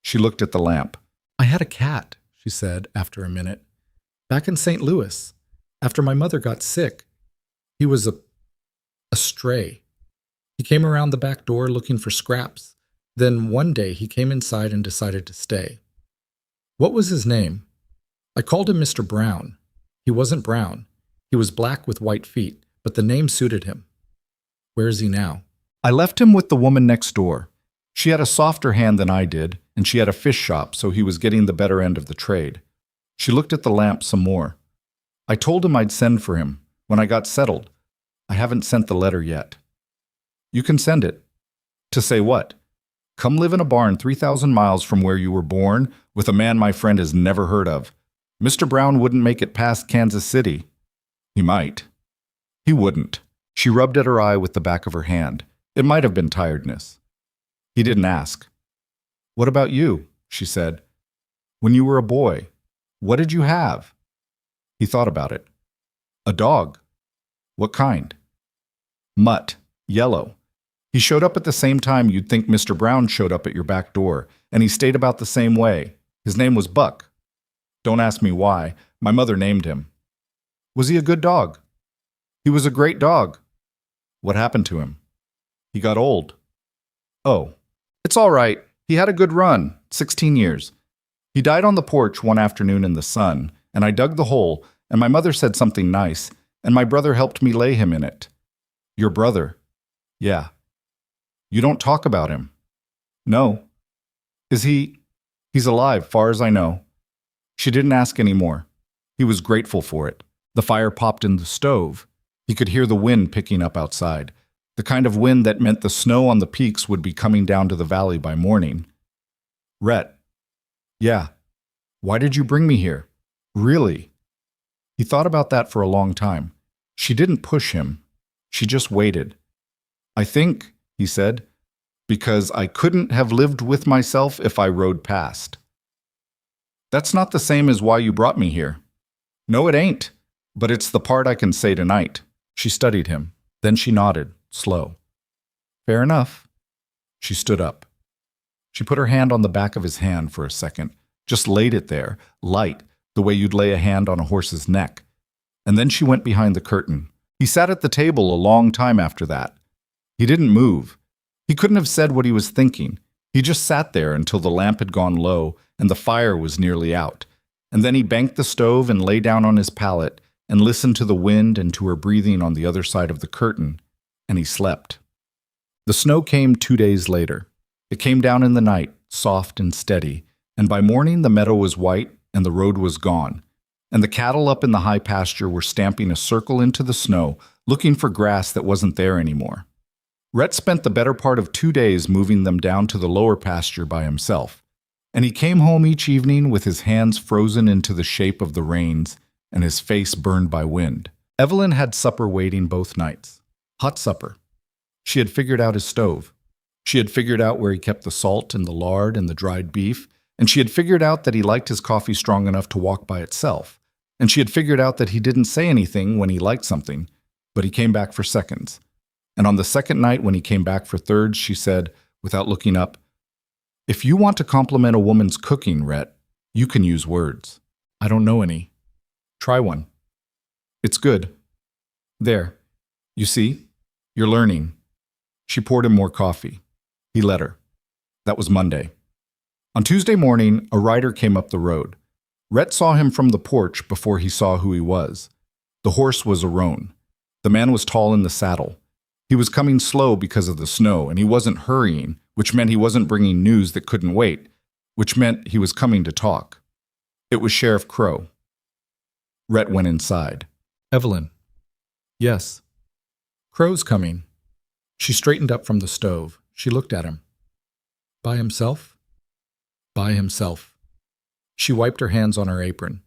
She looked at the lamp. I had a cat, she said after a minute. Back in St. Louis. After my mother got sick. He was a stray. He came around the back door looking for scraps. Then one day he came inside and decided to stay. What was his name? I called him Mr. Brown. He wasn't brown. He was black with white feet, but the name suited him. Where is he now? I left him with the woman next door. She had a softer hand than I did, and she had a fish shop, so he was getting the better end of the trade. She looked at the lamp some more. I told him I'd send for him when I got settled. I haven't sent the letter yet. You can send it. To say what? Come live in a barn 3,000 miles from where you were born with a man my friend has never heard of. Mr. Brown wouldn't make it past Kansas City. He might. He wouldn't. She rubbed at her eye with the back of her hand. It might have been tiredness. He didn't ask. What about you? She said. When you were a boy, what did you have? He thought about it. A dog. What kind? Mutt. Yellow. He showed up at the same time you'd think Mr. Brown showed up at your back door, and he stayed about the same way. His name was Buck. Don't ask me why. My mother named him. Was he a good dog? He was a great dog. What happened to him? He got old. Oh, it's all right. He had a good run, 16 years. He died on the porch one afternoon in the sun, and I dug the hole, and my mother said something nice, and my brother helped me lay him in it. Your brother? Yeah. You don't talk about him? No. Is he? He's alive, far as I know. She didn't ask any more. He was grateful for it. The fire popped in the stove. He could hear the wind picking up outside, the kind of wind that meant the snow on the peaks would be coming down to the valley by morning. Rhett. Yeah. Why did you bring me here? Really? He thought about that for a long time. She didn't push him. She just waited. I think, he said, because I couldn't have lived with myself if I rode past. That's not the same as why you brought me here. No, it ain't, but it's the part I can say tonight. She studied him. Then she nodded, slow. Fair enough. She stood up. She put her hand on the back of his hand for a second, just laid it there, light, the way you'd lay a hand on a horse's neck. And then she went behind the curtain. He sat at the table a long time after that. He didn't move. He couldn't have said what he was thinking. He just sat there until the lamp had gone low and the fire was nearly out. And then he banked the stove and lay down on his pallet and listened to the wind and to her breathing on the other side of the curtain, and he slept. The snow came 2 days later. It came down in the night, soft and steady, and by morning the meadow was white and the road was gone, and the cattle up in the high pasture were stamping a circle into the snow, looking for grass that wasn't there anymore. Rhett spent the better part of 2 days moving them down to the lower pasture by himself, and he came home each evening with his hands frozen into the shape of the reins and his face burned by wind. Evelyn had supper waiting both nights. Hot supper. She had figured out his stove. She had figured out where he kept the salt and the lard and the dried beef, and she had figured out that he liked his coffee strong enough to walk by itself, and she had figured out that he didn't say anything when he liked something, but he came back for seconds. And on the second night when he came back for thirds, she said, without looking up, "If you want to compliment a woman's cooking, Rhett, you can use words. I don't know any. Try one. It's good. There. You see? You're learning." She poured him more coffee. He let her. That was Monday. On Tuesday morning, a rider came up the road. Rhett saw him from the porch before he saw who he was. The horse was a roan. The man was tall in the saddle. He was coming slow because of the snow, and he wasn't hurrying, which meant he wasn't bringing news that couldn't wait, which meant he was coming to talk. It was Sheriff Crow. Rhett went inside. Evelyn. Yes. Crow's coming. She straightened up from the stove. She looked at him. By himself? By himself. She wiped her hands on her apron.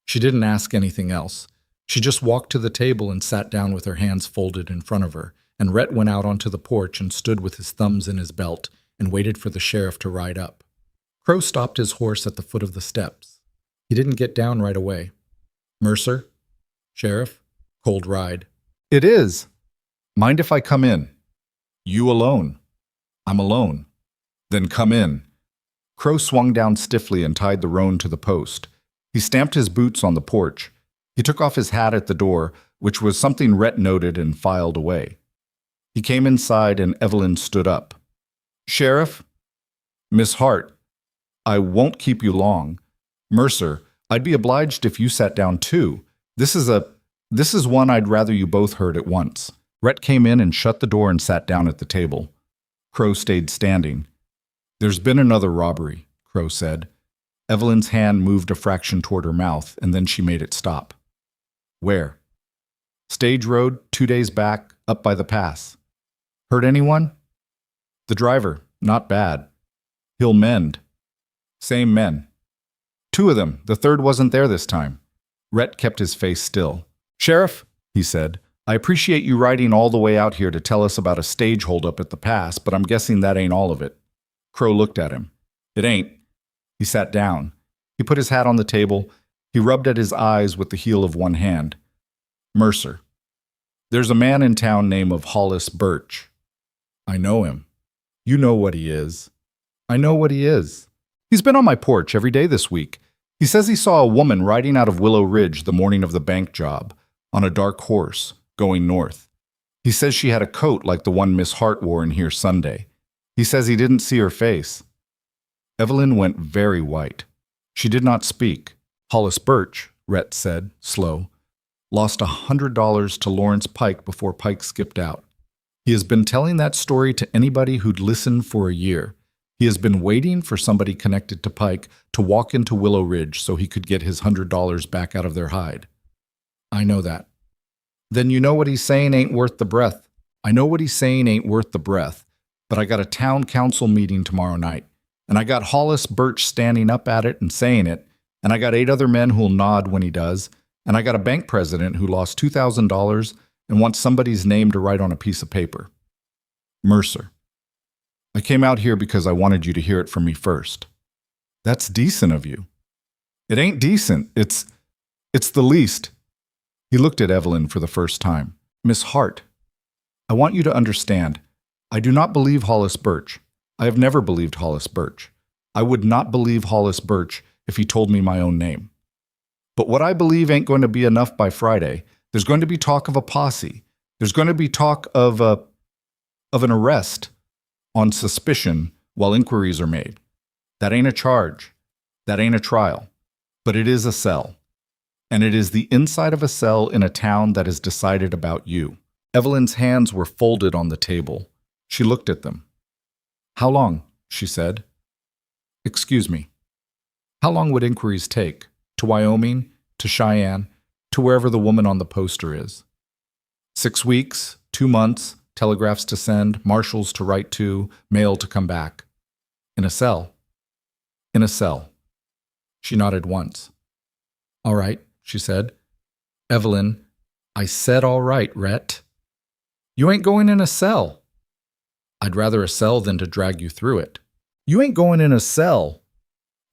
She didn't ask anything else. She just walked to the table and sat down with her hands folded in front of her, and Rhett went out onto the porch and stood with his thumbs in his belt and waited for the sheriff to ride up. Crow stopped his horse at the foot of the steps. He didn't get down right away. Mercer? Sheriff? Cold ride. It is. Mind if I come in? You alone. I'm alone. Then come in. Crow swung down stiffly and tied the roan to the post. He stamped his boots on the porch. He took off his hat at the door, which was something Rhett noted and filed away. He came inside and Evelyn stood up. Sheriff? Miss Hart. I won't keep you long. Mercer, I'd be obliged if you sat down too. This is one I'd rather you both heard at once. Rhett came in and shut the door and sat down at the table. Crow stayed standing. There's been another robbery, Crow said. Evelyn's hand moved a fraction toward her mouth, and then she made it stop. Where? Stage Road, 2 days back, up by the pass. Hurt anyone? The driver, not bad. He'll mend. Same men. 2 of them, the third wasn't there this time. Rhett kept his face still. Sheriff, he said, I appreciate you riding all the way out here to tell us about a stage holdup at the pass, but I'm guessing that ain't all of it. Crow looked at him. It ain't. He sat down. He put his hat on the table. He rubbed at his eyes with the heel of one hand. Mercer. There's a man in town named of Hollis Birch. I know him. You know what he is. I know what he is. He's been on my porch every day this week. He says he saw a woman riding out of Willow Ridge the morning of the bank job, on a dark horse, going north. He says she had a coat like the one Miss Hart wore in here Sunday. He says he didn't see her face. Evelyn went very white. She did not speak. Hollis Birch, Rhett said, slow. lost $100 to Lawrence Pike before Pike skipped out. He has been telling that story to anybody who'd listen for a year. He has been waiting for somebody connected to Pike to walk into Willow Ridge so he could get his $100 back out of their hide. I know that. Then you know what he's saying ain't worth the breath. I know what he's saying ain't worth the breath, but I got a town council meeting tomorrow night, and I got Hollis Birch standing up at it and saying it, and I got 8 other men who'll nod when he does, and I got a bank president who lost $2,000 and wants somebody's name to write on a piece of paper. Mercer. I came out here because I wanted you to hear it from me first. That's decent of you. It ain't decent. It's the least. He looked at Evelyn for the first time. Miss Hart, I want you to understand, I do not believe Hollis Birch. I have never believed Hollis Birch. I would not believe Hollis Birch if he told me my own name. But what I believe ain't going to be enough by Friday. There's going to be talk of a posse. There's going to be talk of an arrest on suspicion while inquiries are made. That ain't a charge. That ain't a trial. But it is a cell. And it is the inside of a cell in a town that has decided about you. Evelyn's hands were folded on the table. She looked at them. How long? She said. Excuse me. How long would inquiries take? To Wyoming? To Cheyenne? To wherever the woman on the poster is? 6 weeks? 2 months? Telegraphs to send? Marshals to write to? Mail to come back? In a cell? In a cell. She nodded once. All right, she said. Evelyn, I said all right, Rhett. You ain't going in a cell. I'd rather a cell than to drag you through it. You ain't going in a cell.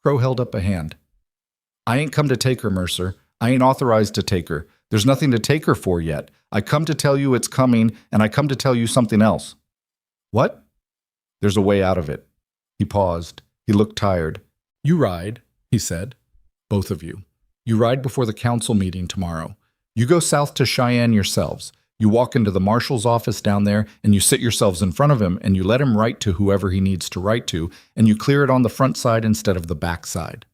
Crow held up a hand. I ain't come to take her, Mercer. I ain't authorized to take her. There's nothing to take her for yet. I come to tell you it's coming, and I come to tell you something else. What? There's a way out of it. He paused. He looked tired. You ride, he said. Both of you. You ride before the council meeting tomorrow. You go south to Cheyenne yourselves. You walk into the marshal's office down there, and you sit yourselves in front of him, and you let him write to whoever he needs to write to, and you clear it on the front side instead of the back side.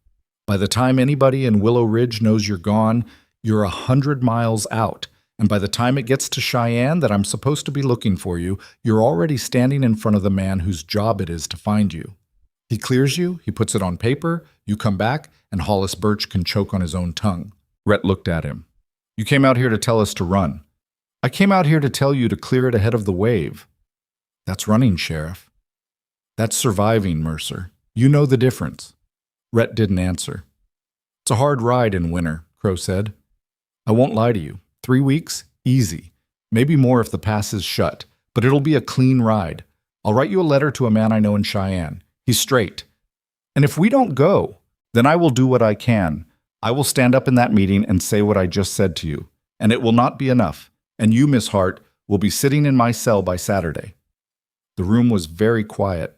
By the time anybody in Willow Ridge knows you're gone, you're 100 miles out. And by the time it gets to Cheyenne that I'm supposed to be looking for you, you're already standing in front of the man whose job it is to find you. He clears you, he puts it on paper, you come back, and Hollis Birch can choke on his own tongue. Rhett looked at him. You came out here to tell us to run. I came out here to tell you to clear it ahead of the wave. That's running, Sheriff. That's surviving, Mercer. You know the difference. Rhett didn't answer. It's a hard ride in winter, Crow said. I won't lie to you. 3 weeks? Easy. Maybe more if the pass is shut, but it'll be a clean ride. I'll write you a letter to a man I know in Cheyenne. He's straight. And if we don't go, then I will do what I can. I will stand up in that meeting and say what I just said to you. And it will not be enough. And you, Miss Hart, will be sitting in my cell by Saturday. The room was very quiet.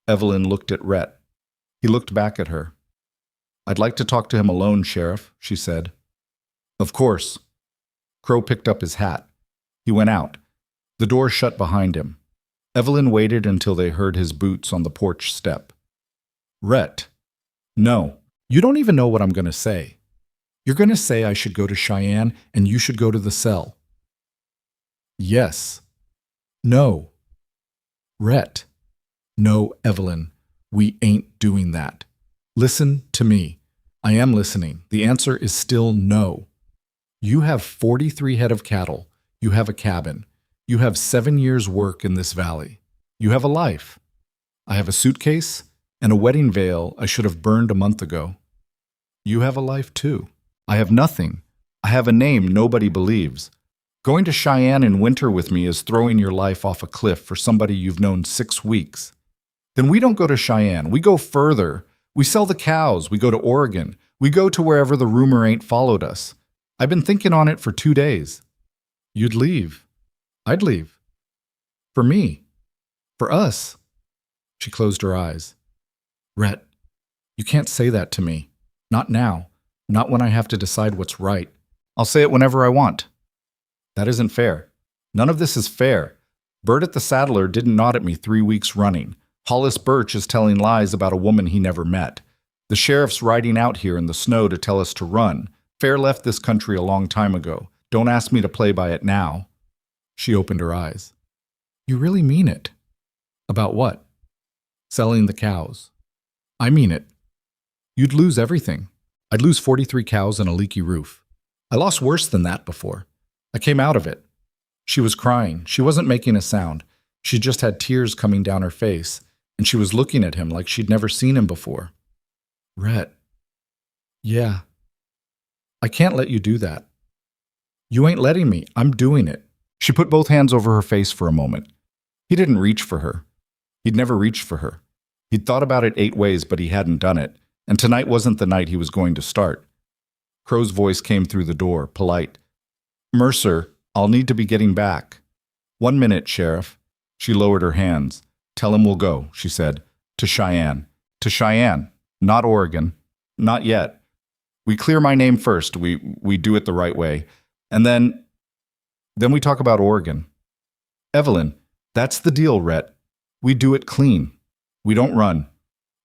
Evelyn looked at Rhett. He looked back at her. I'd like to talk to him alone, Sheriff, she said. Of course. Crow picked up his hat. He went out. The door shut behind him. Evelyn waited until they heard his boots on the porch step. Rhett. No, you don't even know what I'm going to say. You're going to say I should go to Cheyenne and you should go to the cell. Yes. No. Rhett. No, Evelyn, we ain't doing that. Listen to me. I am listening. The answer is still no. You have 43 head of cattle. You have a cabin. You have 7 years' work in this valley. You have a life. I have a suitcase and a wedding veil I should have burned a month ago. You have a life too. I have nothing. I have a name nobody believes. Going to Cheyenne in winter with me is throwing your life off a cliff for somebody you've known 6 weeks. Then we don't go to Cheyenne. We go further. We sell the cows. We go to Oregon. We go to wherever the rumor ain't followed us. I've been thinking on it for 2 days. You'd leave. I'd leave. For me. For us. She closed her eyes. Rhett, you can't say that to me. Not now. Not when I have to decide what's right. I'll say it whenever I want. That isn't fair. None of this is fair. Bert at the Saddler didn't nod at me 3 weeks running. Hollis Birch is telling lies about a woman he never met. The sheriff's riding out here in the snow to tell us to run. Fair left this country a long time ago. Don't ask me to play by it now." She opened her eyes. "You really mean it?" "About what?" "Selling the cows." "I mean it. You'd lose everything. I'd lose 43 cows and a leaky roof. I lost worse than that before. I came out of it." She was crying. She wasn't making a sound. She just had tears coming down her face, and she was looking at him like she'd never seen him before. "Rhett." "Yeah." "I can't let you do that." "You ain't letting me. I'm doing it." She put both hands over her face for a moment. He didn't reach for her. He'd never reached for her. He'd thought about it 8 ways, but he hadn't done it, and tonight wasn't the night he was going to start. Crow's voice came through the door, polite. "Mercer, I'll need to be getting back." "1 minute, Sheriff." She lowered her hands. "Tell him we'll go," she said. "To Cheyenne." "To Cheyenne, not Oregon. Not yet. We clear my name first. We do it the right way. And then we talk about Oregon." "Evelyn, that's the deal, Rhett. We do it clean. We don't run.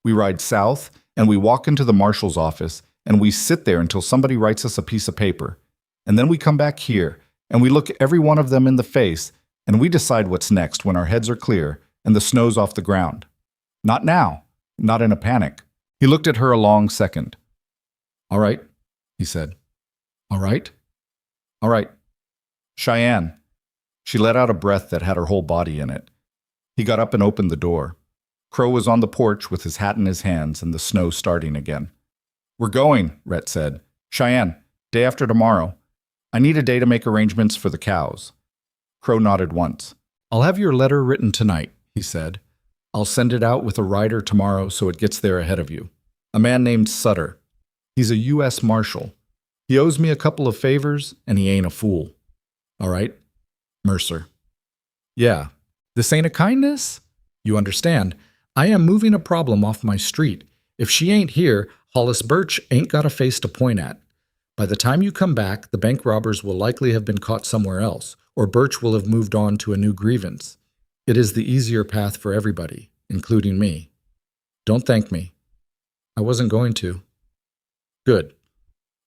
We ride south, and we walk into the marshal's office, and we sit there until somebody writes us a piece of paper. And then we come back here, and we look every one of them in the face, and we decide what's next when our heads are clear and the snow's off the ground. Not now. Not in a panic." He looked at her a long second. "All right," he said. "All right? All right. Cheyenne." She let out a breath that had her whole body in it. He got up and opened the door. Crow was on the porch with his hat in his hands and the snow starting again. "We're going," Rhett said. "Cheyenne, day after tomorrow. I need a day to make arrangements for the cows." Crow nodded once. "I'll have your letter written tonight," he said. "I'll send it out with a rider tomorrow so it gets there ahead of you. A man named Sutter. He's a U.S. Marshal. He owes me a couple of favors, and he ain't a fool. All right? Mercer." "Yeah. This ain't a kindness? You understand. I am moving a problem off my street. If she ain't here, Hollis Birch ain't got a face to point at. By the time you come back, the bank robbers will likely have been caught somewhere else, or Birch will have moved on to a new grievance. It is the easier path for everybody, including me. Don't thank me." "I wasn't going to." "Good."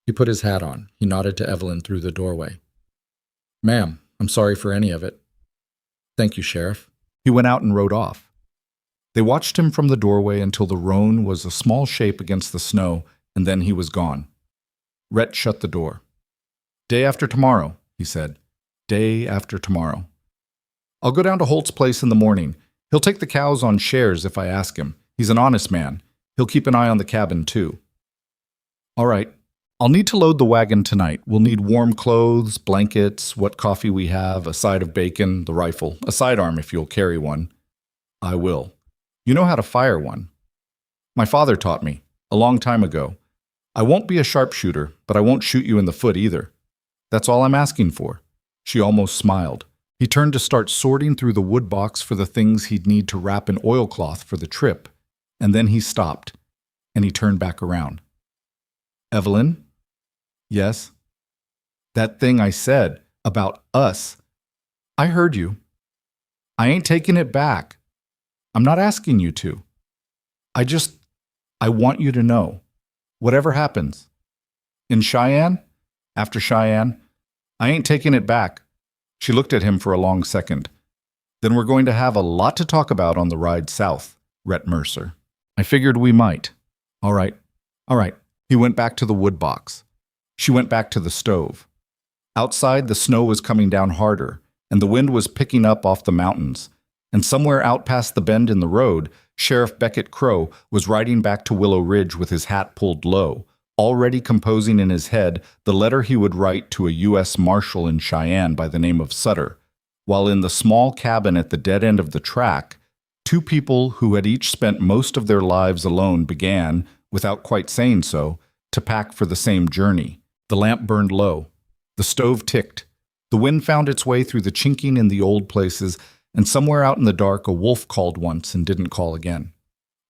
He put his hat on. He nodded to Evelyn through the doorway. "Ma'am, I'm sorry for any of it." "Thank you, Sheriff." He went out and rode off. They watched him from the doorway until the roan was a small shape against the snow, and then he was gone. Rhett shut the door. "Day after tomorrow," he said. "Day after tomorrow. I'll go down to Holt's place in the morning. He'll take the cows on shares if I ask him. He's an honest man. He'll keep an eye on the cabin, too." "All right. I'll need to load the wagon tonight. We'll need warm clothes, blankets, what coffee we have, a side of bacon, the rifle, a sidearm if you'll carry one." "I will. You know how to fire one." "My father taught me, a long time ago. I won't be a sharpshooter, but I won't shoot you in the foot either. That's all I'm asking for." She almost smiled. He turned to start sorting through the wood box for the things he'd need to wrap in oilcloth for the trip, and then he stopped, and he turned back around. "Evelyn?" "Yes?" "That thing I said about us. I heard you. I ain't taking it back. I'm not asking you to. I want you to know. Whatever happens. In Cheyenne, after Cheyenne, I ain't taking it back." She looked at him for a long second. "Then we're going to have a lot to talk about on the ride south, Rhett Mercer." "I figured we might." All right. He went back to the wood box. She went back to the stove. Outside, the snow was coming down harder, and the wind was picking up off the mountains. And somewhere out past the bend in the road, Sheriff Beckett Crow was riding back to Willow Ridge with his hat pulled low, already composing in his head the letter he would write to a U.S. Marshal in Cheyenne by the name of Sutter, while in the small cabin at the dead end of the track, 2 people who had each spent most of their lives alone began, without quite saying so, to pack for the same journey. The lamp burned low. The stove ticked. The wind found its way through the chinking in the old places, and somewhere out in the dark a wolf called once and didn't call again.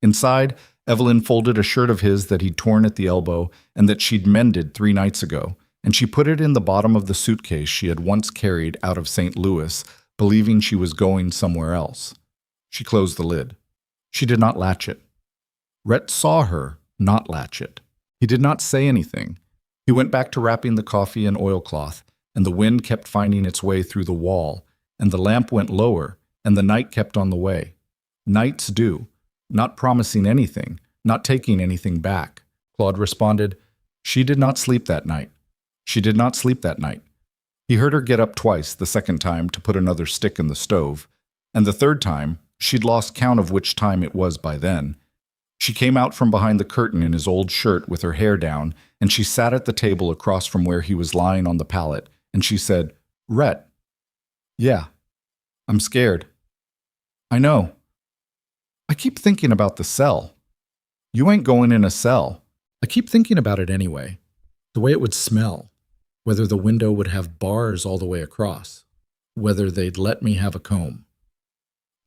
Inside, Evelyn folded a shirt of his that he'd torn at the elbow and that she'd mended 3 nights ago, and she put it in the bottom of the suitcase she had once carried out of St. Louis, believing she was going somewhere else. She closed the lid. She did not latch it. Rhett saw her not latch it. He did not say anything. He went back to wrapping the coffee in oilcloth, and the wind kept finding its way through the wall, and the lamp went lower, and the night kept on the way. Nights do, not promising anything, not taking anything back. Claude responded, "She did not sleep that night. She did not sleep that night." He heard her get up twice, the second time to put another stick in the stove, and the third time, she'd lost count of which time it was by then. She came out from behind the curtain in his old shirt with her hair down, and she sat at the table across from where he was lying on the pallet, and she said, "Rhett." "Yeah, I'm scared." "I know. I keep thinking about the cell." "You ain't going in a cell." "I keep thinking about it anyway. The way it would smell. Whether the window would have bars all the way across. Whether they'd let me have a comb."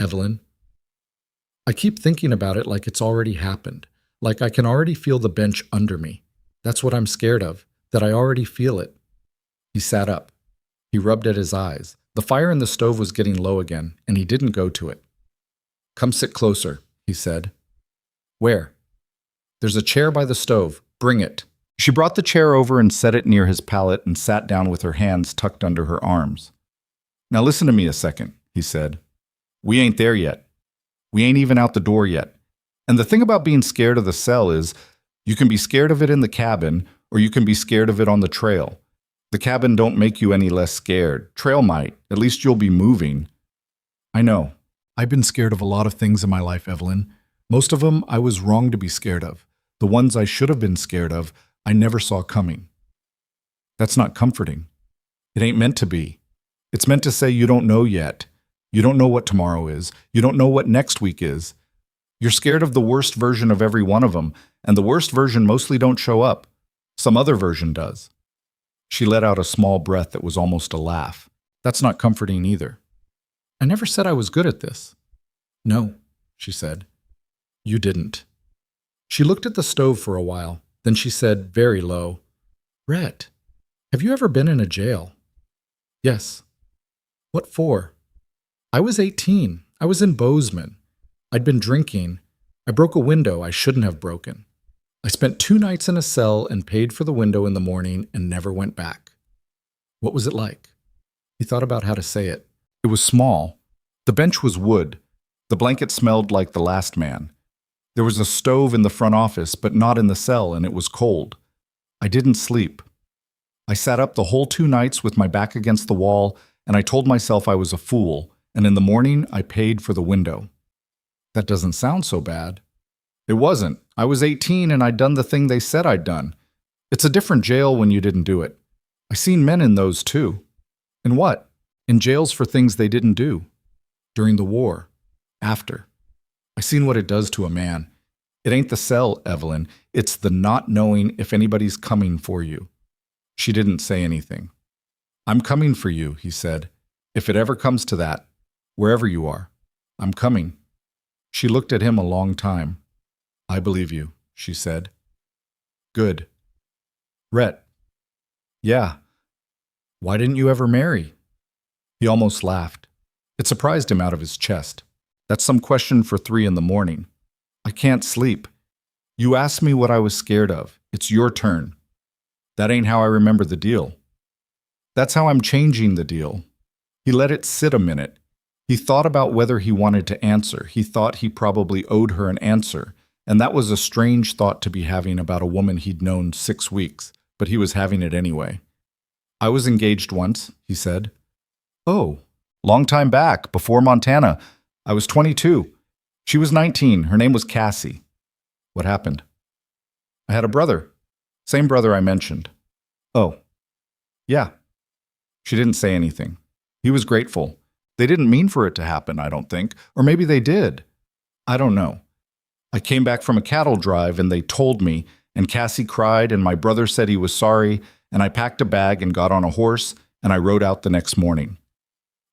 "Evelyn, I keep thinking about it like it's already happened. Like I can already feel the bench under me. That's what I'm scared of, that I already feel it." He sat up. He rubbed at his eyes. The fire in the stove was getting low again, and he didn't go to it. "Come sit closer," he said. "Where?" "There's a chair by the stove. Bring it." She brought the chair over and set it near his pallet and sat down with her hands tucked under her arms. "Now listen to me a second," he said. "We ain't there yet. We ain't even out the door yet. And the thing about being scared of the cell is you can be scared of it in the cabin or you can be scared of it on the trail. The cabin don't make you any less scared. Trail might. At least you'll be moving." "I know. I've been scared of a lot of things in my life, Evelyn. Most of them I was wrong to be scared of. The ones I should have been scared of, I never saw coming." "That's not comforting. It ain't meant to be. It's meant to say you don't know yet. You don't know what tomorrow is. You don't know what next week is. You're scared of the worst version of every one of them, and the worst version mostly don't show up. Some other version does." She let out a small breath that was almost a laugh. "That's not comforting either. I never said I was good at this." "No," she said. "You didn't." She looked at the stove for a while. Then she said, very low, "Rhett, have you ever been in a jail?" "Yes." "What for?" "I was 18. I was in Bozeman. I'd been drinking. I broke a window I shouldn't have broken. I spent 2 nights in a cell and paid for the window in the morning and never went back." "What was it like?" He thought about how to say it. It was small. The bench was wood. The blanket smelled like the last man. There was a stove in the front office, but not in the cell, and it was cold. "I didn't sleep. I sat up the whole 2 nights with my back against the wall, and I told myself I was a fool, and in the morning I paid for the window." "That doesn't sound so bad." "It wasn't. I was 18 and I'd done the thing they said I'd done. It's a different jail when you didn't do it. I seen men in those too." "In what?" "In jails for things they didn't do. During the war. After. I seen what it does to a man. It ain't the cell, Evelyn. It's the not knowing if anybody's coming for you." She didn't say anything. "I'm coming for you," he said. "If it ever comes to that, wherever you are, I'm coming." She looked at him a long time. "I believe you," she said. "Good." "Rhett." "Yeah." "Why didn't you ever marry?" He almost laughed. It surprised him out of his chest. "That's some question for 3 in the morning. I can't sleep. You asked me what I was scared of. It's your turn." "That ain't how I remember the deal." "That's how I'm changing the deal." He let it sit a minute. He thought about whether he wanted to answer. He thought he probably owed her an answer, and that was a strange thought to be having about a woman he'd known 6 weeks, but he was having it anyway. "I was engaged once," he said. "Oh, long time back, before Montana. I was 22. She was 19. Her name was Cassie." "What happened?" "I had a brother. Same brother I mentioned." "Oh. Yeah." She didn't say anything. He was grateful. They didn't mean for it to happen, I don't think. Or maybe they did. I don't know. "I came back from a cattle drive and they told me, and Cassie cried and my brother said he was sorry, and I packed a bag and got on a horse and I rode out the next morning.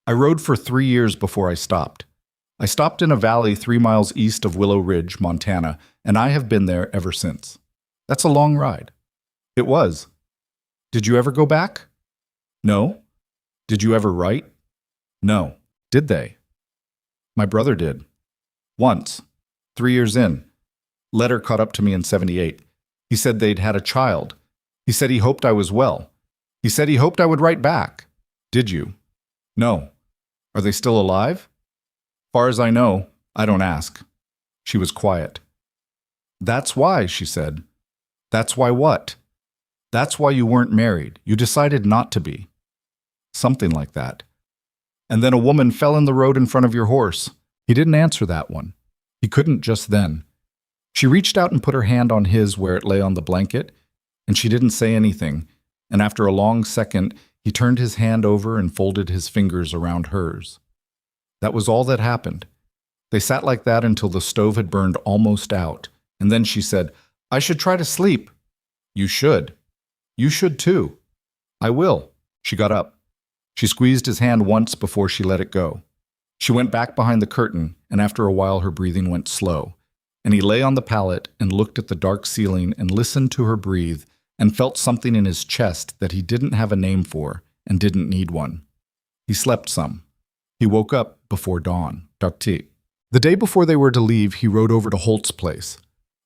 I rode for 3 years before I stopped. I stopped in a valley 3 miles east of Willow Ridge, Montana, and I have been there ever since. That's a long ride." "It was." "Did you ever go back?" "No." "Did you ever write?" "No." "Did they?" "My brother did. Once. 3 years in. Letter caught up to me in '78. He said they'd had a child. He said he hoped I was well. He said he hoped I would write back. Did you? No. Are they still alive? Far as I know, I don't ask. She was quiet. That's why, she said. That's why what? That's why you weren't married. You decided not to be. Something like that. And then a woman fell in the road in front of your horse. He didn't answer that one. He couldn't just then. She reached out and put her hand on his where it lay on the blanket, and she didn't say anything, and after a long second, he turned his hand over and folded his fingers around hers. That was all that happened. They sat like that until the stove had burned almost out, and then she said, I should try to sleep. You should. You should too. I will. She got up. She squeezed his hand once before she let it go. She went back behind the curtain, and after a while her breathing went slow, and he lay on the pallet and looked at the dark ceiling and listened to her breathe and felt something in his chest that he didn't have a name for and didn't need one. He slept some. He woke up before dawn. The day before they were to leave, he rode over to Holt's place.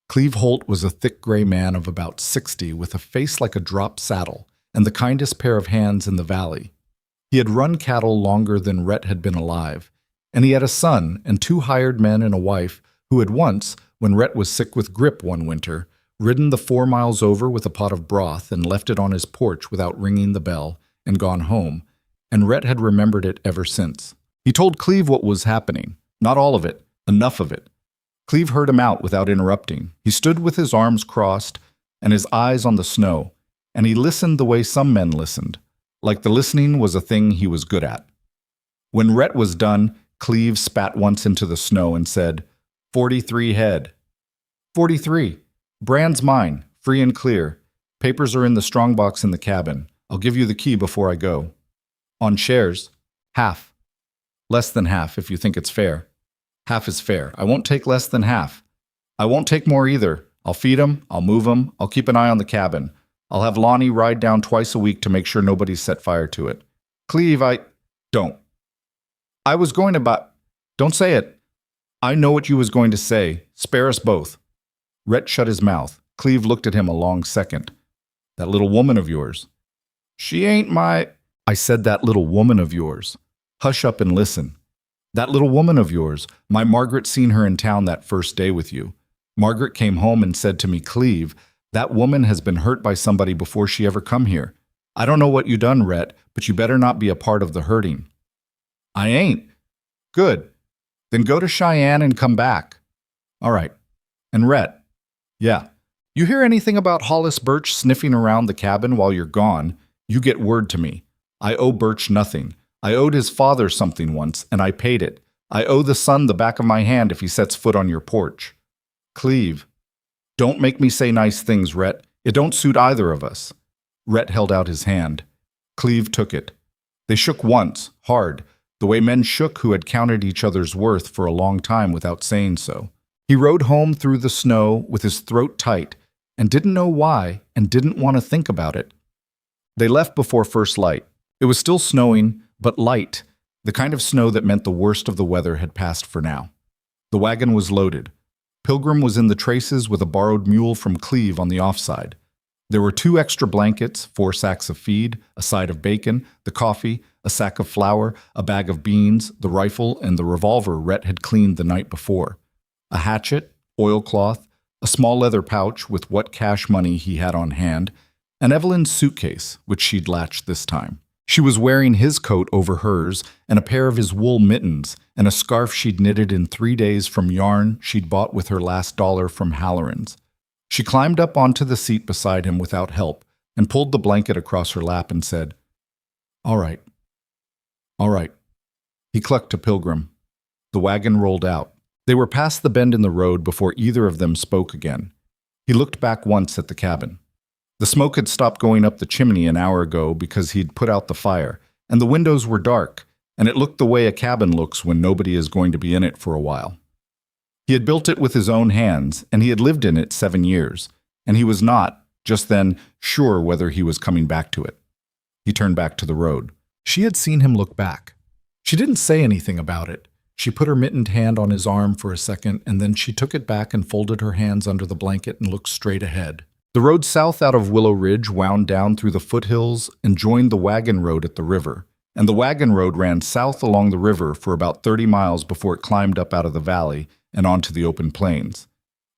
Cleve Holt was a thick gray man of about 60 with a face like a drop saddle and the kindest pair of hands in the valley. He had run cattle longer than Rhett had been alive, and he had a son and 2 hired men and a wife who had once, when Rhett was sick with grip one winter, ridden the 4 miles over with a pot of broth and left it on his porch without ringing the bell and gone home, and Rhett had remembered it ever since. He told Cleve what was happening, not all of it, enough of it. Cleve heard him out without interrupting. He stood with his arms crossed and his eyes on the snow, and he listened the way some men listened, like the listening was a thing he was good at. When Rhett was done, Cleve spat once into the snow and said, 43 head. 43. Brand's mine, free and clear. Papers are in the strongbox in the cabin. I'll give you the key before I go. On shares, half. Less than half if you think it's fair. Half is fair. I won't take less than half. I won't take more either. I'll feed 'em, I'll move 'em, I'll keep an eye on the cabin. I'll have Lonnie ride down twice a week to make sure nobody's set fire to it. Cleve, Don't. I was going to Don't say it. I know what you was going to say. Spare us both. Rhett shut his mouth. Cleve looked at him a long second. That little woman of yours. She ain't my... I said that little woman of yours. Hush up and listen. That little woman of yours. My Margaret seen her in town that first day with you. Margaret came home and said to me, Cleve, that woman has been hurt by somebody before she ever come here. I don't know what you done, Rhett, but you better not be a part of the hurting. I ain't. Good. Then go to Cheyenne and come back. All right. And Rhett. Yeah. You hear anything about Hollis Birch sniffing around the cabin while you're gone, you get word to me. I owe Birch nothing. I owed his father something once, and I paid it. I owe the son the back of my hand if he sets foot on your porch. Cleve. Don't make me say nice things, Rhett. It don't suit either of us. Rhett held out his hand. Cleve took it. They shook once, hard, the way men shook who had counted each other's worth for a long time without saying so. He rode home through the snow with his throat tight and didn't know why and didn't want to think about it. They left before first light. It was still snowing, but light, the kind of snow that meant the worst of the weather had passed for now. The wagon was loaded. Pilgrim was in the traces with a borrowed mule from Cleve on the offside. There were 2 extra blankets, 4 sacks of feed, a side of bacon, the coffee, a sack of flour, a bag of beans, the rifle, and the revolver Rhett had cleaned the night before, a hatchet, oilcloth, a small leather pouch with what cash money he had on hand, and Evelyn's suitcase, which she'd latched this time. She was wearing his coat over hers and a pair of his wool mittens and a scarf she'd knitted in 3 days from yarn she'd bought with her last dollar from Halloran's. She climbed up onto the seat beside him without help and pulled the blanket across her lap and said, All right. All right. He clucked to Pilgrim. The wagon rolled out. They were past the bend in the road before either of them spoke again. He looked back once at the cabin. The smoke had stopped going up the chimney an hour ago because he'd put out the fire, and the windows were dark, and it looked the way a cabin looks when nobody is going to be in it for a while. He had built it with his own hands, and he had lived in it 7 years, and he was not, just then, sure whether he was coming back to it. He turned back to the road. She had seen him look back. She didn't say anything about it. She put her mittened hand on his arm for a second, and then she took it back and folded her hands under the blanket and looked straight ahead. The The road south out of Willow Ridge wound down through the foothills and joined the wagon road at the river, and the wagon road ran south along the river for about 30 miles before it climbed up out of the valley and onto the open plains.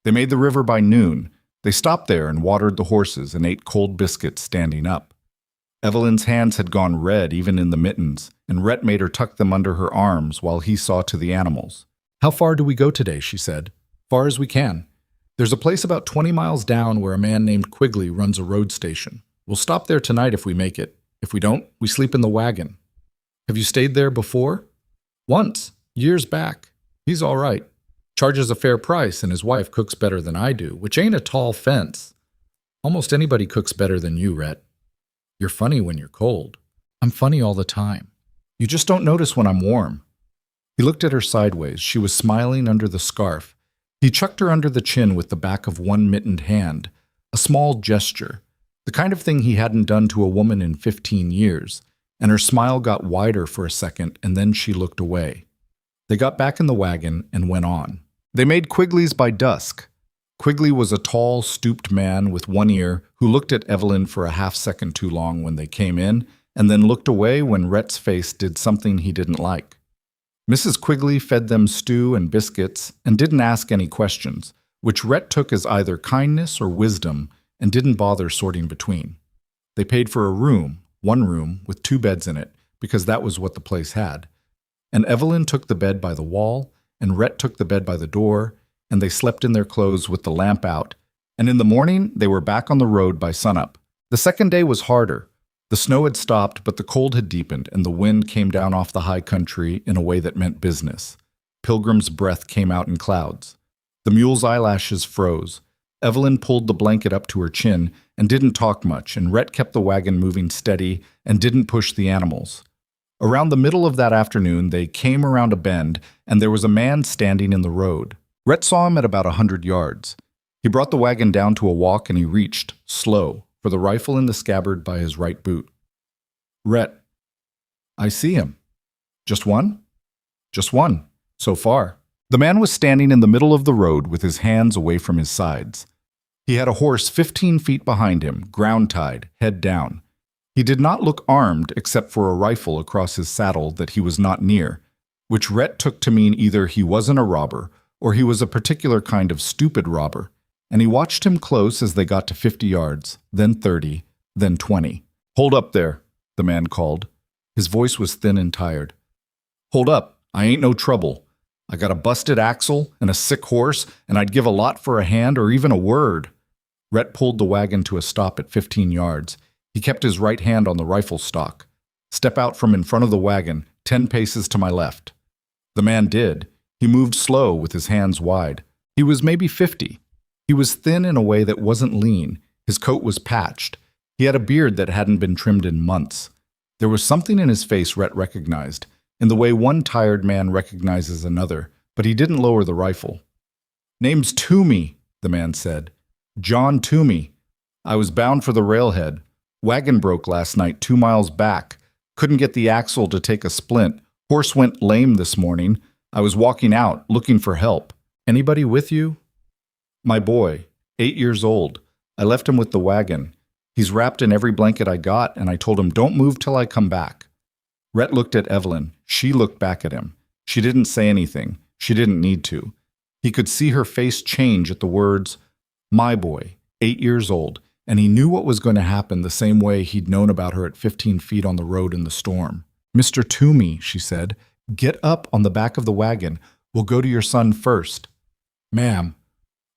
They made the river by noon. They stopped there and watered the horses and ate cold biscuits standing up. Evelyn's hands had gone red even in the mittens, and Rhett made her tuck them under her arms while he saw to the animals. "How far do we go today?" she said. "Far as we can. There's a place about 20 miles down where a man named Quigley runs a road station. We'll stop there tonight if we make it. If we don't, we sleep in the wagon." "Have you stayed there before?" "Once, years back. He's all right. Charges a fair price, and his wife cooks better than I do, which ain't a tall fence. Almost anybody cooks better than you, Rhett. You're funny when you're cold." "I'm funny all the time. You just don't notice when I'm warm." He looked at her sideways. She was smiling under the scarf. He chucked her under the chin with the back of one mittened hand, a small gesture, the kind of thing he hadn't done to a woman in 15 years, and her smile got wider for a second, and then she looked away. They got back in the wagon and went on. They made Quigley's by dusk. Quigley was a tall, stooped man with one ear who looked at Evelyn for a half-second too long when they came in, and then looked away when Rhett's face did something he didn't like. Mrs. Quigley fed them stew and biscuits and didn't ask any questions, which Rhett took as either kindness or wisdom and didn't bother sorting between. They paid for a room, one room with 2 beds in it, because that was what the place had. And Evelyn took the bed by the wall, and Rhett took the bed by the door, and they slept in their clothes with the lamp out, and in the morning they were back on the road by sunup. The second day was harder. The snow had stopped, but the cold had deepened, and the wind came down off the high country in a way that meant business. Pilgrim's breath came out in clouds. The mule's eyelashes froze. Evelyn pulled the blanket up to her chin and didn't talk much, and Rhett kept the wagon moving steady and didn't push the animals. Around the middle of that afternoon, they came around a bend, and there was a man standing in the road. Rhett saw him at about 100 yards. He brought the wagon down to a walk, and he reached, slow, for the rifle in the scabbard by his right boot. "Rhett, I see him." "Just one?" "Just one, so far." The man was standing in the middle of the road with his hands away from his sides. He had a horse 15 feet behind him, ground-tied, head down. He did not look armed except for a rifle across his saddle that he was not near, which Rhett took to mean either he wasn't a robber or he was a particular kind of stupid robber, and he watched him close as they got to 50 yards, then 30, then 20. "Hold up there," the man called. His voice was thin and tired. "Hold up, I ain't no trouble. I got a busted axle and a sick horse, and I'd give a lot for a hand or even a word." Rhett pulled the wagon to a stop at 15 yards. He kept his right hand on the rifle stock. "Step out from in front of the wagon, 10 paces to my left." The man did. He moved slow with his hands wide. He was maybe 50. He was thin in a way that wasn't lean. His coat was patched. He had a beard that hadn't been trimmed in months. There was something in his face Rhett recognized, in the way one tired man recognizes another, but he didn't lower the rifle. "Name's Toomey," the man said. "John Toomey. I was bound for the railhead. Wagon broke last night 2 miles back. Couldn't get the axle to take a splint. Horse went lame this morning. I was walking out, looking for help. Anybody with you?" "My boy, 8 years old. I left him with the wagon. He's wrapped in every blanket I got, and I told him don't move till I come back." Rhett looked at Evelyn. She looked back at him. She didn't say anything. She didn't need to. He could see her face change at the words, "my boy, 8 years old," and he knew what was going to happen the same way he'd known about her at 15 feet on the road in the storm. "Mr. Toomey," she said, "get up on the back of the wagon. We'll go to your son first." "Ma'am."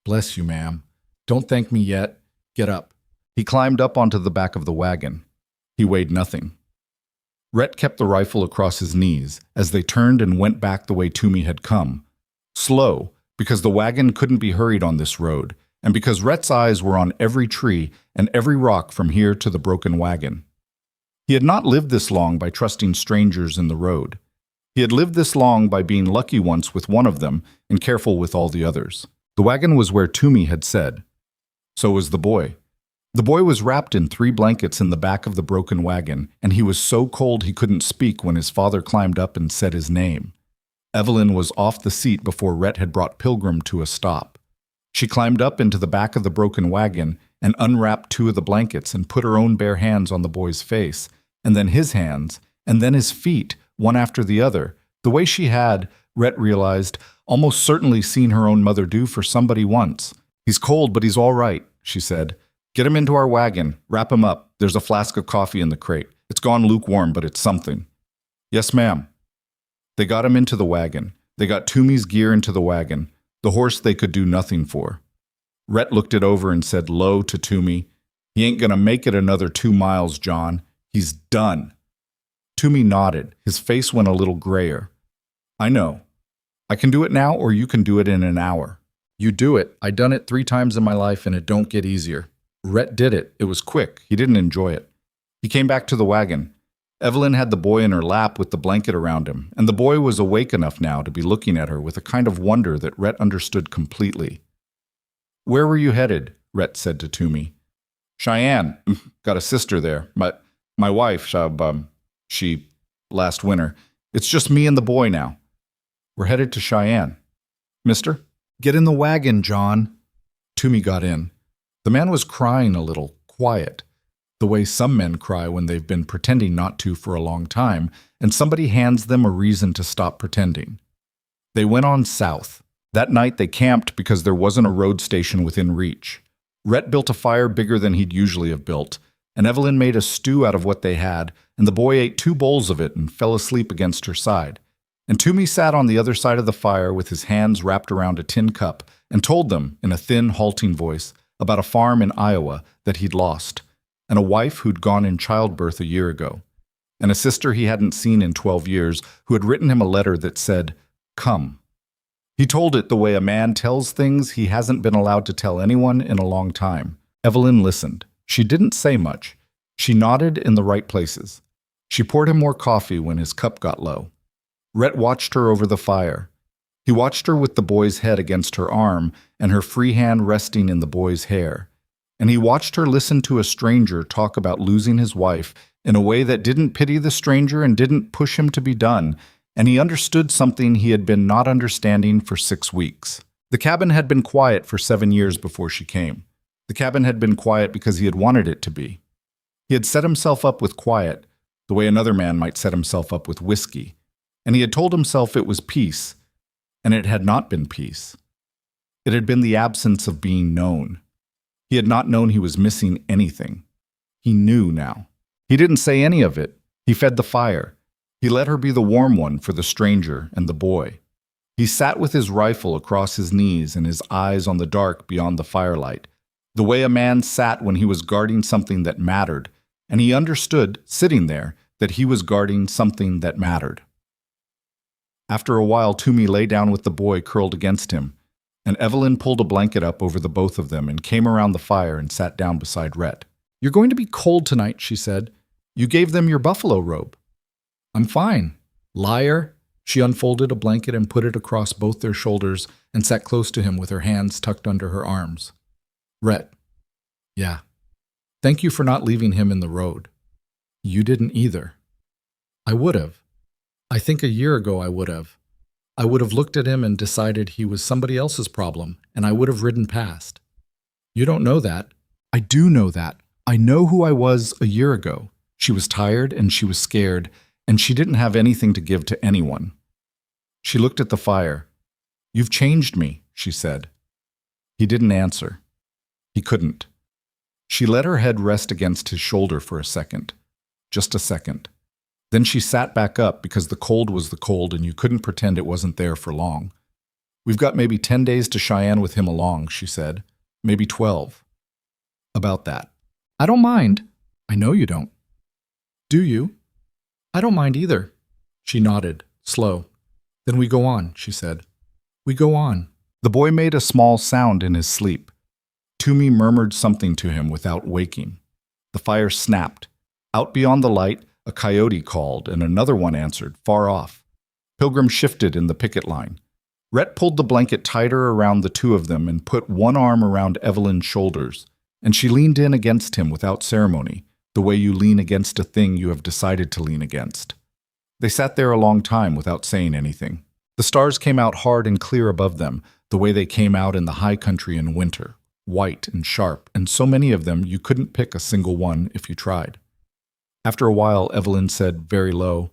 "Bless you, ma'am. Don't thank me yet. Get up." He climbed up onto the back of the wagon. He weighed nothing. Rhett kept the rifle across his knees as they turned and went back the way Toomey had come. Slow, because the wagon couldn't be hurried on this road, and because Rhett's eyes were on every tree and every rock from here to the broken wagon. He had not lived this long by trusting strangers in the road. He had lived this long by being lucky once with one of them and careful with all the others. The wagon was where Toomey had said. So was the boy. The boy was wrapped in 3 blankets in the back of the broken wagon, and he was so cold he couldn't speak when his father climbed up and said his name. Evelyn was off the seat before Rhett had brought Pilgrim to a stop. She climbed up into the back of the broken wagon, and unwrapped 2 of the blankets and put her own bare hands on the boy's face, and then his hands, and then his feet, one after the other, the way she had, Rhett realized, almost certainly seen her own mother do for somebody once. "He's cold, but he's all right," she said. "Get him into our wagon. Wrap him up. There's a flask of coffee in the crate. It's gone lukewarm, but it's something." "Yes, ma'am." They got him into the wagon. They got Toomey's gear into the wagon, the horse they could do nothing for. Rhett looked it over and said low to Toomey, "He ain't gonna make it another 2 miles, John. He's done." Toomey nodded. His face went a little grayer. "I know. I can do it now, or you can do it in an hour." "You do it. I done it 3 times in my life, and it don't get easier." Rhett did it. It was quick. He didn't enjoy it. He came back to the wagon. Evelyn had the boy in her lap with the blanket around him, and the boy was awake enough now to be looking at her with a kind of wonder that Rhett understood completely. "Where were you headed?" Rhett said to Toomey. "Cheyenne. Got a sister there. My wife, she, last winter. It's just me and the boy now. We're headed to Cheyenne." "Mister?" "Get in the wagon, John." Toomey got in. The man was crying a little, quiet, the way some men cry when they've been pretending not to for a long time, and somebody hands them a reason to stop pretending. They went on south. That night they camped because there wasn't a road station within reach. Rhett built a fire bigger than he'd usually have built, and Evelyn made a stew out of what they had, and the boy ate 2 bowls of it and fell asleep against her side. And Toomey sat on the other side of the fire with his hands wrapped around a tin cup and told them, in a thin, halting voice, about a farm in Iowa that he'd lost, and a wife who'd gone in childbirth a year ago, and a sister he hadn't seen in 12 years who had written him a letter that said, "Come." He told it the way a man tells things he hasn't been allowed to tell anyone in a long time. Evelyn listened. She didn't say much. She nodded in the right places. She poured him more coffee when his cup got low. Rhett watched her over the fire. He watched her with the boy's head against her arm and her free hand resting in the boy's hair. And he watched her listen to a stranger talk about losing his wife in a way that didn't pity the stranger and didn't push him to be done, and he understood something he had been not understanding for 6 weeks. The cabin had been quiet for 7 years before she came. The cabin had been quiet because he had wanted it to be. He had set himself up with quiet, the way another man might set himself up with whiskey, and he had told himself it was peace, and it had not been peace. It had been the absence of being known. He had not known he was missing anything. He knew now. He didn't say any of it. He fed the fire. He let her be the warm one for the stranger and the boy. He sat with his rifle across his knees and his eyes on the dark beyond the firelight, the way a man sat when he was guarding something that mattered, and he understood, sitting there, that he was guarding something that mattered. After a while, Toomey lay down with the boy curled against him, and Evelyn pulled a blanket up over the both of them and came around the fire and sat down beside Rhett. "You're going to be cold tonight," she said. "You gave them your buffalo robe." "I'm fine." "Liar." She unfolded a blanket and put it across both their shoulders and sat close to him with her hands tucked under her arms. "Rhett." "Yeah." "Thank you for not leaving him in the road." "You didn't either." "I would have. I think a year ago I would have. I would have looked at him and decided he was somebody else's problem, and I would have ridden past." "You don't know that." "I do know that. I know who I was a year ago." She was tired and she was scared, and she didn't have anything to give to anyone. She looked at the fire. "You've changed me," she said. He didn't answer. He couldn't. She let her head rest against his shoulder for a second. Just a second. Then she sat back up because the cold was the cold and you couldn't pretend it wasn't there for long. "We've got maybe 10 days to Cheyenne with him along," she said. "Maybe 12. About that." "I don't mind." "I know you don't." "Do you?" "I don't mind either." She nodded, slow. "Then we go on," she said. "We go on." The boy made a small sound in his sleep. Toomey murmured something to him without waking. The fire snapped. Out beyond the light, a coyote called, and another one answered, far off. Pilgrim shifted in the picket line. Rhett pulled the blanket tighter around the 2 of them and put one arm around Evelyn's shoulders, and she leaned in against him without ceremony, the way you lean against a thing you have decided to lean against. They sat there a long time without saying anything. The stars came out hard and clear above them, the way they came out in the high country in winter. white and sharp, and so many of them you couldn't pick a single one if you tried. After a while, Evelyn said very low,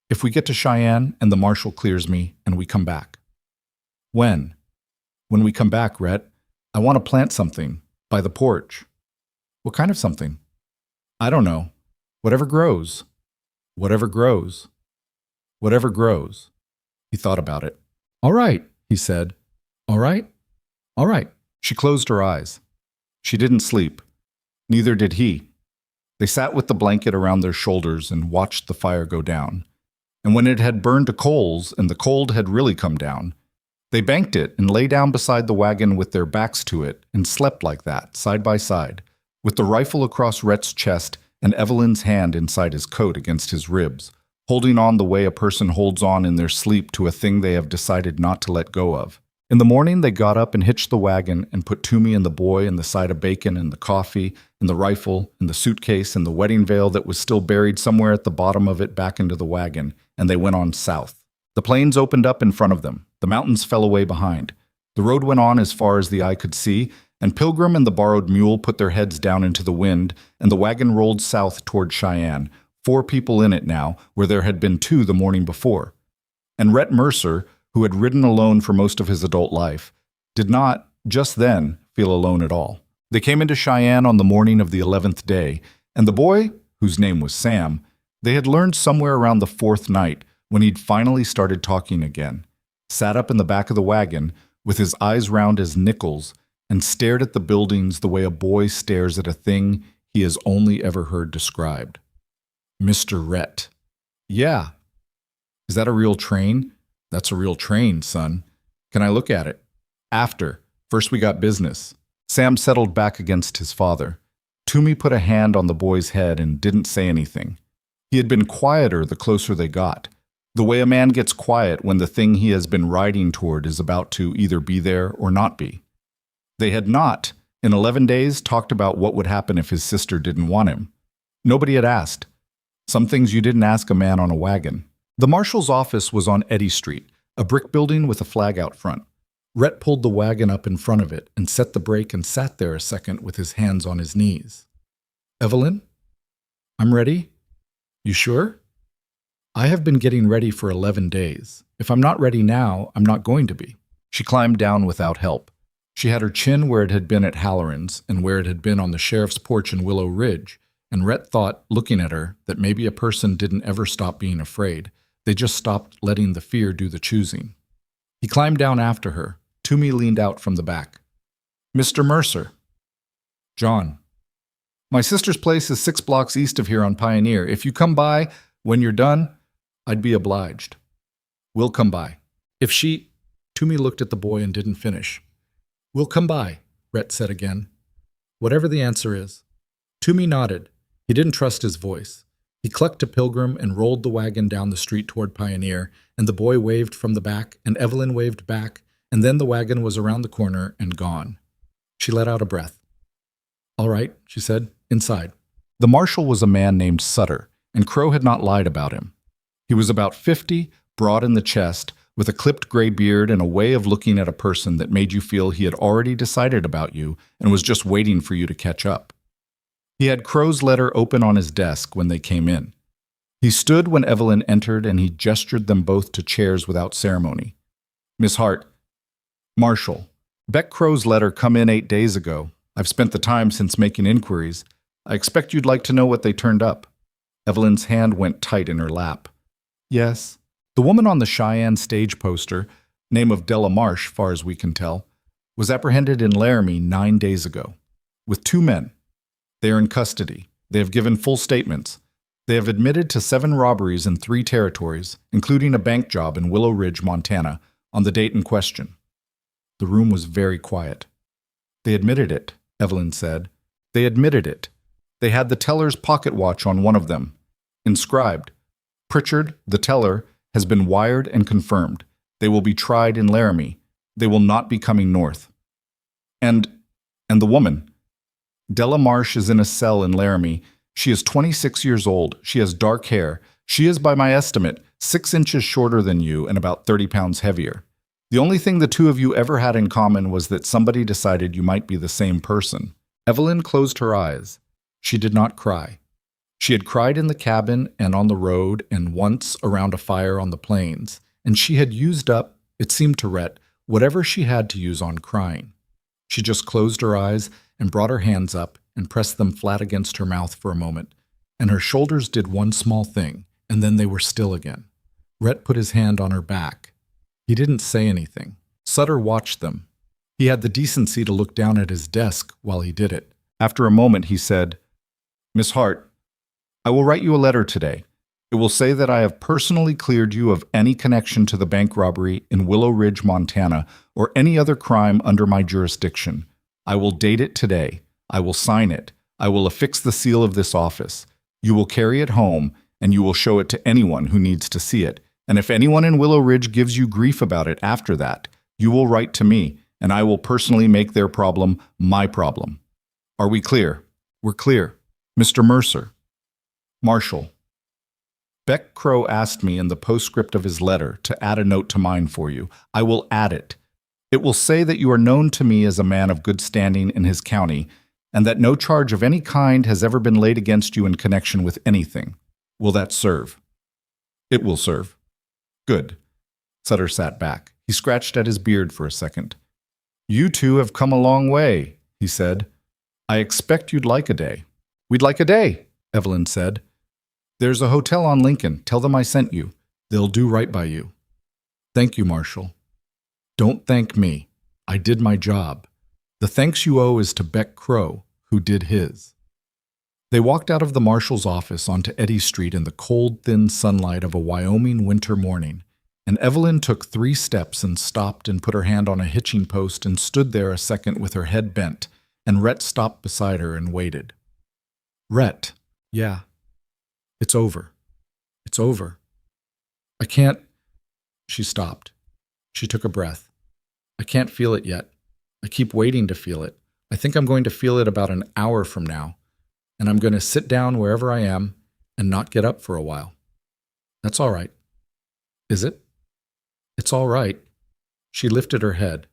"If we get to Cheyenne and the marshal clears me and we come back." "When?" "When we come back, Rhett. I want to plant something by the porch." "What kind of something?" "I don't know. Whatever grows. Whatever grows. Whatever grows." He thought about it. "All right," he said. "All right. All right." She closed her eyes. She didn't sleep. Neither did he. They sat with the blanket around their shoulders and watched the fire go down. And when it had burned to coals and the cold had really come down, they banked it and lay down beside the wagon with their backs to it and slept like that, side by side, with the rifle across Rhett's chest and Evelyn's hand inside his coat against his ribs, holding on the way a person holds on in their sleep to a thing they have decided not to let go of. In the morning, they got up and hitched the wagon and put Toomey and the boy and the side of bacon and the coffee and the rifle and the suitcase and the wedding veil that was still buried somewhere at the bottom of it back into the wagon, and they went on south. The plains opened up in front of them. The mountains fell away behind. The road went on as far as the eye could see, and Pilgrim and the borrowed mule put their heads down into the wind, and the wagon rolled south toward Cheyenne, 4 people in it now, where there had been 2 the morning before. And Rhett Mercer, who had ridden alone for most of his adult life, did not, just then, feel alone at all. They came into Cheyenne on the morning of the 11th day, and the boy, whose name was Sam, they had learned somewhere around the 4th night, when he'd finally started talking again, sat up in the back of the wagon, with his eyes round as nickels, and stared at the buildings the way a boy stares at a thing he has only ever heard described. "Mr. Rhett." "Yeah." "Is that a real train?" "That's a real train, son." "Can I look at it?" "After. First we got business." Sam settled back against his father. Toomey put a hand on the boy's head and didn't say anything. He had been quieter the closer they got, the way a man gets quiet when the thing he has been riding toward is about to either be there or not be. They had not, in 11 days, talked about what would happen if his sister didn't want him. Nobody had asked. Some things you didn't ask a man on a wagon. The marshal's office was on Eddy Street, a brick building with a flag out front. Rhett pulled the wagon up in front of it and set the brake and sat there a second with his hands on his knees. "Evelyn? I'm ready? You sure? I have been getting ready for 11 days. If I'm not ready now, I'm not going to be." She climbed down without help. She had her chin where it had been at Halloran's and where it had been on the sheriff's porch in Willow Ridge, and Rhett thought, looking at her, that maybe a person didn't ever stop being afraid. They just stopped letting the fear do the choosing. He climbed down after her. Toomey leaned out from the back. "Mr. Mercer." "John." "My sister's place is 6 blocks east of here on Pioneer. If you come by when you're done, I'd be obliged." "We'll come by." "If she—" Toomey looked at the boy and didn't finish. "We'll come by," Rhett said again. "Whatever the answer is." Toomey nodded. He didn't trust his voice. He clucked to Pilgrim and rolled the wagon down the street toward Pioneer, and the boy waved from the back, and Evelyn waved back, and then the wagon was around the corner and gone. She let out a breath. "All right," she said. "Inside." The marshal was a man named Sutter, and Crow had not lied about him. He was about 50, broad in the chest, with a clipped gray beard and a way of looking at a person that made you feel he had already decided about you and was just waiting for you to catch up. He had Crow's letter open on his desk when they came in. He stood when Evelyn entered, and he gestured them both to chairs without ceremony. "Miss Hart." "Marshal, Beck Crow's letter come in 8 days ago. I've spent the time since making inquiries. I expect you'd like to know what they turned up." Evelyn's hand went tight in her lap. "Yes." The woman on the Cheyenne stage poster, name of Della Marsh, far as we can tell, was apprehended in Laramie 9 days ago, with 2 men. They are in custody. They have given full statements. They have admitted to 7 robberies in 3 territories, including a bank job in Willow Ridge, Montana, on the date in question. The room was very quiet. "They admitted it," Evelyn said. "They admitted it. They had the teller's pocket watch on one of them. Inscribed, 'Pritchard, the teller, has been wired and confirmed. They will be tried in Laramie. They will not be coming north.' And the woman. Della Marsh is in a cell in Laramie. She is 26 years old. She has dark hair. She is, by my estimate, 6 inches shorter than you and about 30 pounds heavier. The only thing the two of you ever had in common was that somebody decided you might be the same person. Evelyn closed her eyes. She did not cry. She had cried in the cabin and on the road and once around a fire on the plains, and she had used up, it seemed to Rhett, whatever she had to use on crying. She just closed her eyes and brought her hands up and pressed them flat against her mouth for a moment, and her shoulders did one small thing, and then they were still again. Rhett put his hand on her back. He didn't say anything. Sutter watched them. He had the decency to look down at his desk while he did it. After a moment, he said, "Miss Hart, I will write you a letter today. It will say that I have personally cleared you of any connection to the bank robbery in Willow Ridge, Montana, or any other crime under my jurisdiction. I will date it today. I will sign it. I will affix the seal of this office. You will carry it home, and you will show it to anyone who needs to see it. And if anyone in Willow Ridge gives you grief about it after that, you will write to me, and I will personally make their problem my problem. Are we clear?" "We're clear." "Mr. Mercer." "Marshall." Beck Crow asked me in the postscript of his letter to add a note to mine for you. I will add it. It will say that you are known to me as a man of good standing in his county, and that no charge of any kind has ever been laid against you in connection with anything. Will that serve?" "It will serve." "Good." Sutter sat back. He scratched at his beard for a second. "You two have come a long way," he said. "I expect you'd like a day." "We'd like a day," Evelyn said. "There's a hotel on Lincoln. Tell them I sent you. They'll do right by you." "Thank you, Marshall." "Don't thank me. I did my job. The thanks you owe is to Beck Crow, who did his." They walked out of the marshal's office onto Eddy Street in the cold, thin sunlight of a Wyoming winter morning, and Evelyn took 3 steps and stopped and put her hand on a hitching post and stood there a second with her head bent, and Rhett stopped beside her and waited. "Rhett." "Yeah." "It's over. It's over. I can't—" She stopped. She took a breath. "I can't feel it yet. I keep waiting to feel it. I think I'm going to feel it about an hour from now, and I'm going to sit down wherever I am and not get up for a while. That's all right." "Is it?" "It's all right." She lifted her head.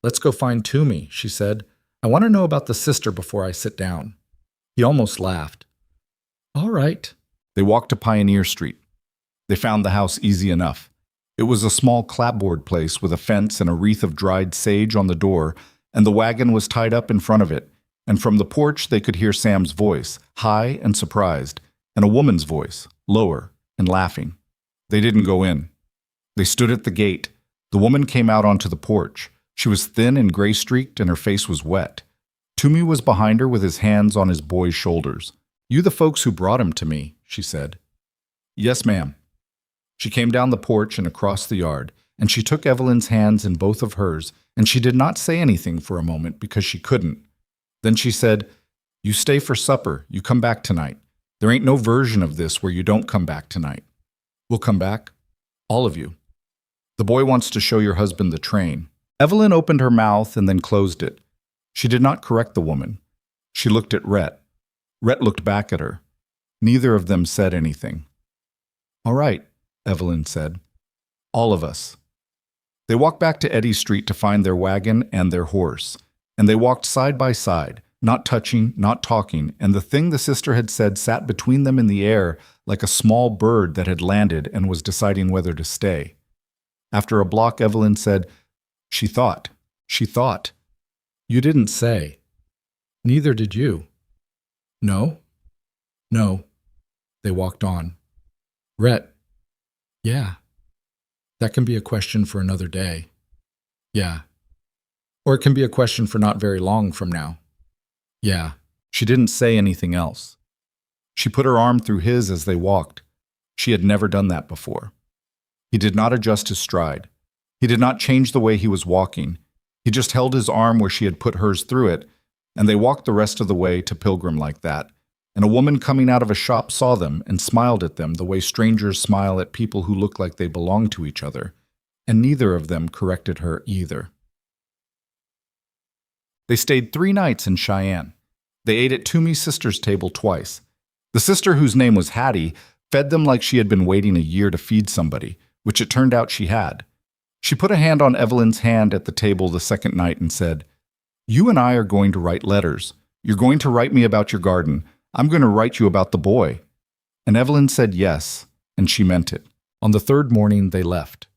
"Let's go find Toomey," she said. "I want to know about the sister before I sit down." He almost laughed. "All right." They walked to Pioneer Street. They found the house easy enough. It was a small clapboard place with a fence and a wreath of dried sage on the door, and the wagon was tied up in front of it, and from the porch they could hear Sam's voice, high and surprised, and a woman's voice, lower and laughing. They didn't go in. They stood at the gate. The woman came out onto the porch. She was thin and gray-streaked, and her face was wet. Toomey was behind her with his hands on his boy's shoulders. "You the folks who brought him to me," she said. "Yes, ma'am." She came down the porch and across the yard, and she took Evelyn's hands in both of hers, and she did not say anything for a moment because she couldn't. Then she said, "You stay for supper. You come back tonight. There ain't no version of this where you don't come back tonight." "We'll come back. All of you. The boy wants to show your husband the train." Evelyn opened her mouth and then closed it. She did not correct the woman. She looked at Rhett. Rhett looked back at her. Neither of them said anything. "All right," Evelyn said. "All of us." They walked back to Eddy Street to find their wagon and their horse, and they walked side by side, not touching, not talking, and the thing the sister had said sat between them in the air like a small bird that had landed and was deciding whether to stay. After a block, Evelyn said, She thought. You didn't say." "Neither did you." "No?" "No." They walked on. "Rhett." "Yeah." "That can be a question for another day." "Yeah." "Or it can be a question for not very long from now." "Yeah." She didn't say anything else. She put her arm through his as they walked. She had never done that before. He did not adjust his stride. He did not change the way he was walking. He just held his arm where she had put hers through it, and they walked the rest of the way to Pilgrim like that. And a woman coming out of a shop saw them and smiled at them the way strangers smile at people who look like they belong to each other, and neither of them corrected her either. They stayed 3 nights in Cheyenne. They ate at Toomey's sister's table twice. The sister, whose name was Hattie, fed them like she had been waiting a year to feed somebody, which it turned out she had. She put a hand on Evelyn's hand at the table the second night and said, "You and I are going to write letters. You're going to write me about your garden. I'm going to write you about the boy." And Evelyn said yes, and she meant it. On the third morning, they left.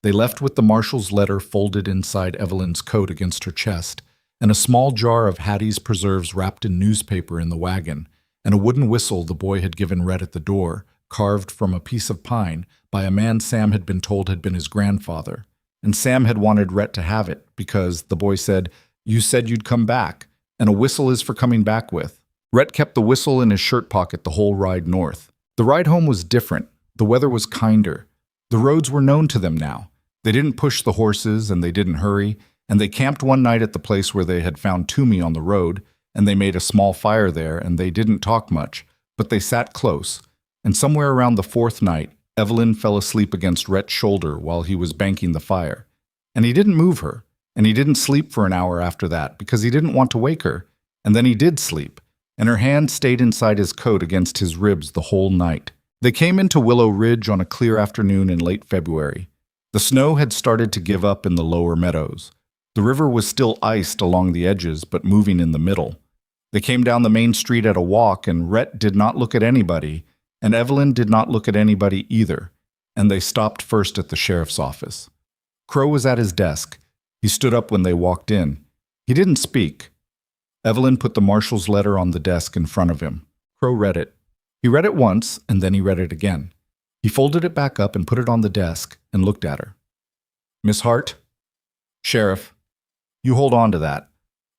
They left with the marshal's letter folded inside Evelyn's coat against her chest, and a small jar of Hattie's preserves wrapped in newspaper in the wagon, and a wooden whistle the boy had given Rhett at the door, carved from a piece of pine by a man Sam had been told had been his grandfather. And Sam had wanted Rhett to have it because, the boy said, "You said you'd come back, and a whistle is for coming back with." Rhett kept the whistle in his shirt pocket the whole ride north. The ride home was different. The weather was kinder. The roads were known to them now. They didn't push the horses, and they didn't hurry, and they camped one night at the place where they had found Toomey on the road, and they made a small fire there, and they didn't talk much, but they sat close. And somewhere around the fourth night, Evelyn fell asleep against Rhett's shoulder while he was banking the fire. And he didn't move her, and he didn't sleep for an hour after that because he didn't want to wake her. And then he did sleep, and her hand stayed inside his coat against his ribs the whole night. They came into Willow Ridge on a clear afternoon in late February. The snow had started to give up in the lower meadows. The river was still iced along the edges, but moving in the middle. They came down the main street at a walk, and Rhett did not look at anybody, and Evelyn did not look at anybody either, and they stopped first at the sheriff's office. Crow was at his desk. He stood up when they walked in. He didn't speak. Evelyn put the marshal's letter on the desk in front of him. Crow read it. He read it once, and then he read it again. He folded it back up and put it on the desk and looked at her. "Miss Hart?" "Sheriff, you hold on to that.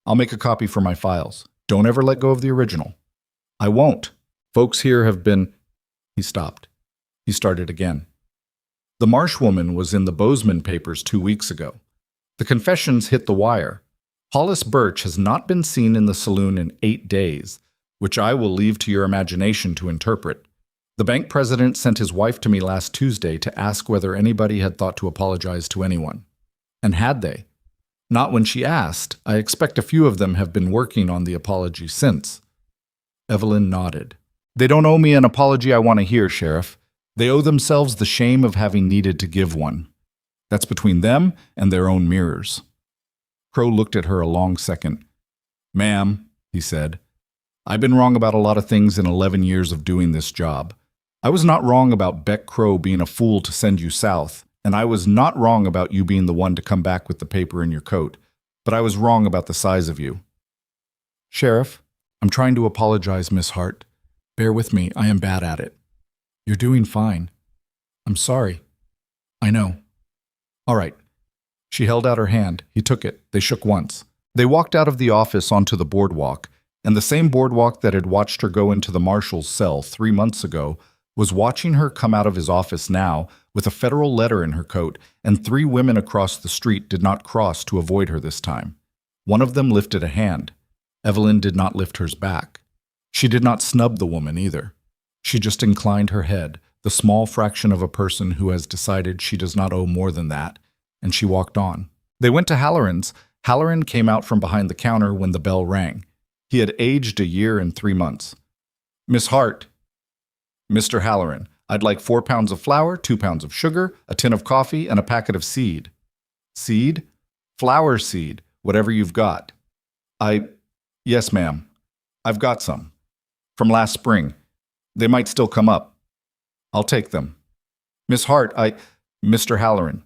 I'll make a copy for my files. Don't ever let go of the original." "I won't. Folks here have been—" He stopped. He started again. "The Marsh woman was in the Bozeman papers 2 weeks ago. The confessions hit the wire. Hollis Birch has not been seen in the saloon in 8 days, which I will leave to your imagination to interpret. The bank president sent his wife to me last Tuesday to ask whether anybody had thought to apologize to anyone. And had they? Not when she asked. I expect a few of them have been working on the apology since." Evelyn nodded. "They don't owe me an apology I want to hear, Sheriff. They owe themselves the shame of having needed to give one. That's between them and their own mirrors." Crow looked at her a long second. "Ma'am," he said, "I've been wrong about a lot of things in 11 years of doing this job. I was not wrong about Beck Crow being a fool to send you south, and I was not wrong about you being the one to come back with the paper in your coat, but I was wrong about the size of you." "Sheriff, I'm trying to apologize, Miss Hart. Bear with me, I am bad at it." "You're doing fine. I'm sorry." "I know." "All right." She held out her hand. He took it. They shook once. They walked out of the office onto the boardwalk, and the same boardwalk that had watched her go into the marshal's cell 3 months ago was watching her come out of his office now with a federal letter in her coat, and 3 women across the street did not cross to avoid her this time. One of them lifted a hand. Evelyn did not lift hers back. She did not snub the woman either. She just inclined her head, the small fraction of a person who has decided she does not owe more than that, and she walked on. They went to Halloran's. Halloran came out from behind the counter when the bell rang. He had aged a year and 3 months. "Miss Hart." "Mr. Halloran, I'd like 4 pounds of flour, 2 pounds of sugar, a tin of coffee, and a packet of seed." "Seed?" "Flower seed, whatever you've got." Yes, ma'am. I've got some. From last spring. They might still come up. I'll take them." "Miss Hart, Mr. Halloran."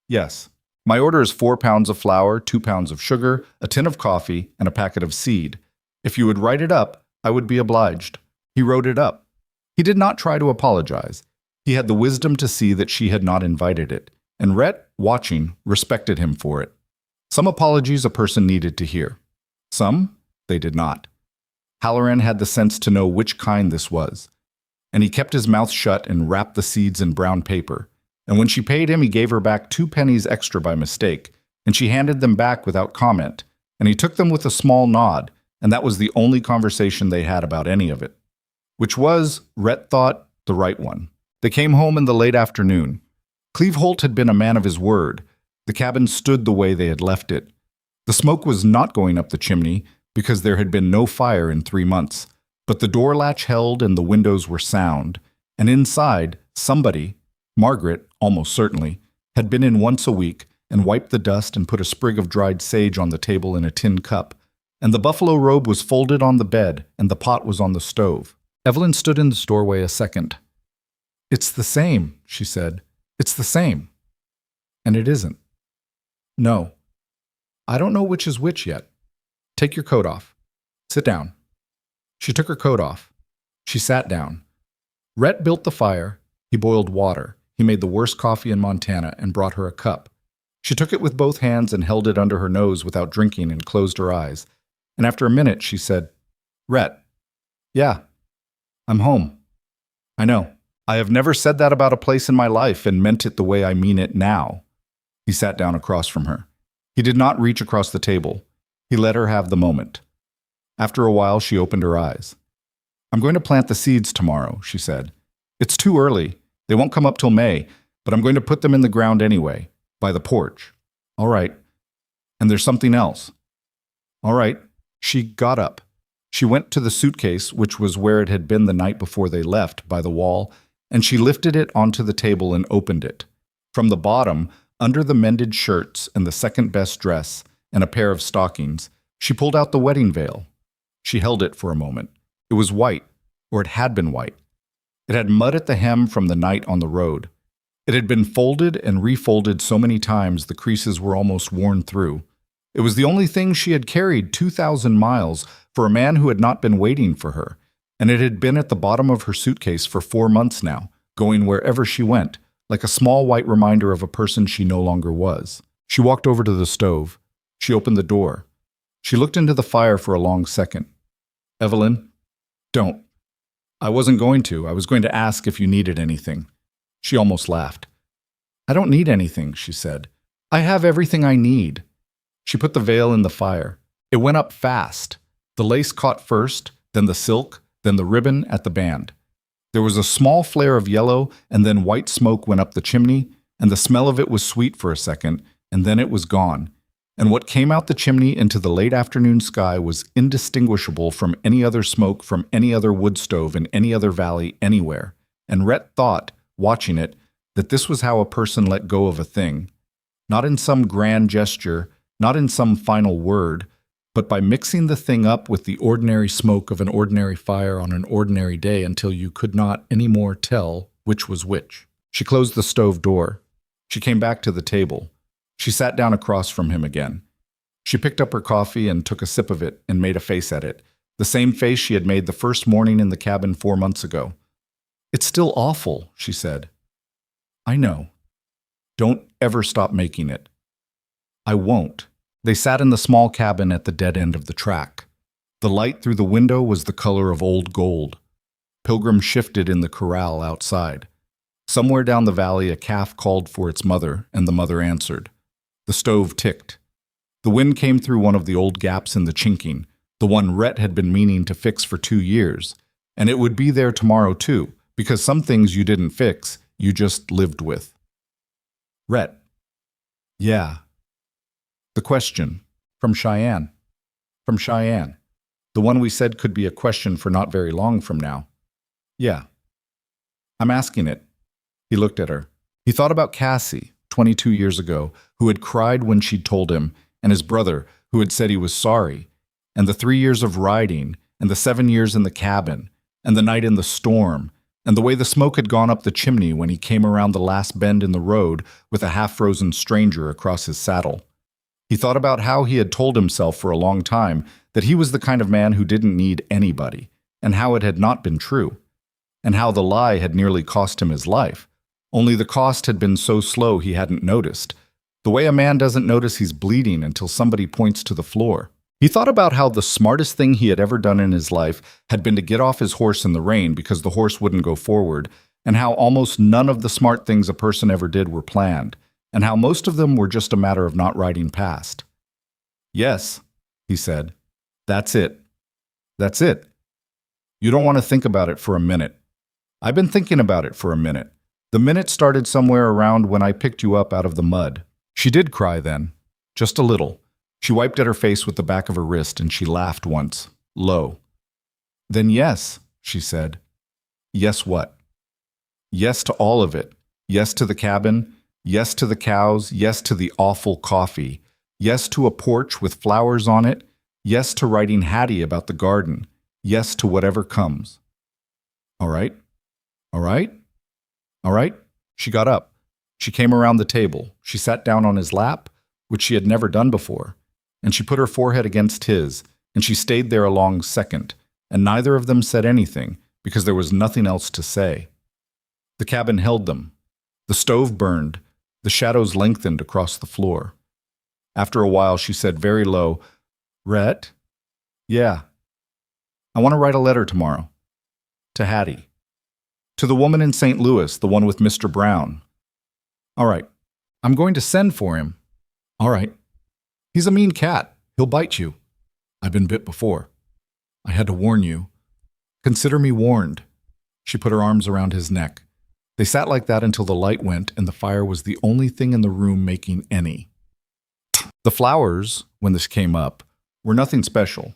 "Yes. My order is 4 pounds of flour, 2 pounds of sugar, a tin of coffee, and a packet of seed. If you would write it up, I would be obliged." He wrote it up. He did not try to apologize. He had the wisdom to see that she had not invited it, and Rhett, watching, respected him for it. Some apologies a person needed to hear. Some, they did not. Halloran had the sense to know which kind this was, and he kept his mouth shut and wrapped the seeds in brown paper. And when she paid him, he gave her back 2 pennies extra by mistake, and she handed them back without comment, and he took them with a small nod, and that was the only conversation they had about any of it. Which was, Rhett thought, the right one. They came home in the late afternoon. Cleve Holt had been a man of his word. The cabin stood the way they had left it. The smoke was not going up the chimney because there had been no fire in 3 months, but the door latch held and the windows were sound, and inside, somebody, Margaret, almost certainly, had been in once a week and wiped the dust and put a sprig of dried sage on the table in a tin cup, and the buffalo robe was folded on the bed and the pot was on the stove. Evelyn stood in the doorway a second. "It's the same," she said. "It's the same." And it isn't. No. I don't know which is which yet. Take your coat off. Sit down. She took her coat off. She sat down. Rhett built the fire. He boiled water. He made the worst coffee in Montana and brought her a cup. She took it with both hands and held it under her nose without drinking and closed her eyes. And after a minute, she said, "Rhett, yeah, I'm home. I know. I have never said that about a place in my life and meant it the way I mean it now." He sat down across from her. He did not reach across the table. He let her have the moment. After a while, she opened her eyes. "I'm going to plant the seeds tomorrow," she said. "It's too early. They won't come up till May, but I'm going to put them in the ground anyway, by the porch." "All right. And there's something else." "All right." She got up. She went to the suitcase, which was where it had been the night before they left, by the wall, and she lifted it onto the table and opened it. From the bottom, under the mended shirts and the second-best dress and a pair of stockings, she pulled out the wedding veil. She held it for a moment. It was white, or it had been white. It had mud at the hem from the night on the road. It had been folded and refolded so many times the creases were almost worn through. It was the only thing she had carried 2,000 miles for a man who had not been waiting for her, and it had been at the bottom of her suitcase for 4 months now, going wherever she went, like a small white reminder of a person she no longer was. She walked over to the stove. She opened the door. She looked into the fire for a long second. "Evelyn, don't. I wasn't going to. I was going to ask if you needed anything." She almost laughed. "I don't need anything," she said. "I have everything I need." She put the veil in the fire. It went up fast. The lace caught first, then the silk, then the ribbon at the band. There was a small flare of yellow, and then white smoke went up the chimney, and the smell of it was sweet for a second, and then it was gone. And what came out the chimney into the late afternoon sky was indistinguishable from any other smoke from any other wood stove in any other valley anywhere. And Rhett thought, watching it, that this was how a person let go of a thing. Not in some grand gesture, not in some final word, but by mixing the thing up with the ordinary smoke of an ordinary fire on an ordinary day until you could not any more tell which was which. She closed the stove door. She came back to the table. She sat down across from him again. She picked up her coffee and took a sip of it and made a face at it, the same face she had made the first morning in the cabin 4 months ago. "It's still awful," she said. "I know. Don't ever stop making it." "I won't." They sat in the small cabin at the dead end of the track. The light through the window was the color of old gold. Pilgrim shifted in the corral outside. Somewhere down the valley a calf called for its mother, and the mother answered. The stove ticked. The wind came through one of the old gaps in the chinking, the one Rhett had been meaning to fix for 2 years, and it would be there tomorrow too, because some things you didn't fix, you just lived with. "Rhett." "Yeah." "The question. From Cheyenne." "From Cheyenne. The one we said could be a question for not very long from now." "Yeah." "I'm asking it." He looked at her. He thought about Cassie, 22 years ago, who had cried when she'd told him, and his brother, who had said he was sorry, and the 3 years of riding, and the 7 years in the cabin, and the night in the storm, and the way the smoke had gone up the chimney when he came around the last bend in the road with a half-frozen stranger across his saddle. He thought about how he had told himself for a long time that he was the kind of man who didn't need anybody, and how it had not been true, and how the lie had nearly cost him his life. Only the cost had been so slow he hadn't noticed, the way a man doesn't notice he's bleeding until somebody points to the floor. He thought about how the smartest thing he had ever done in his life had been to get off his horse in the rain because the horse wouldn't go forward, and how almost none of the smart things a person ever did were planned, and how most of them were just a matter of not riding past. "Yes," he said. "That's it. That's it. You don't want to think about it for a minute. I've been thinking about it for a minute. The minute started somewhere around when I picked you up out of the mud." She did cry then, just a little. She wiped at her face with the back of her wrist and she laughed once, low. "Then yes," she said. "Yes what?" "Yes to all of it. Yes to the cabin. Yes to the cows. Yes to the awful coffee. Yes to a porch with flowers on it. Yes to writing Hattie about the garden. Yes to whatever comes. All right. All right. All right. She got up. She came around the table. She sat down on his lap, which she had never done before, and she put her forehead against his, and she stayed there a long second, and neither of them said anything because there was nothing else to say. The cabin held them. The stove burned. The shadows lengthened across the floor. After a while, she said very low, "Rhett? Yeah. I want to write a letter tomorrow. To Hattie. To the woman in St. Louis, the one with Mr. Brown. All right. I'm going to send for him. All right. He's a mean cat. He'll bite you. I've been bit before. I had to warn you. Consider me warned." She put her arms around his neck. They sat like that until the light went and the fire was the only thing in the room making any. The flowers, when this came up, were nothing special.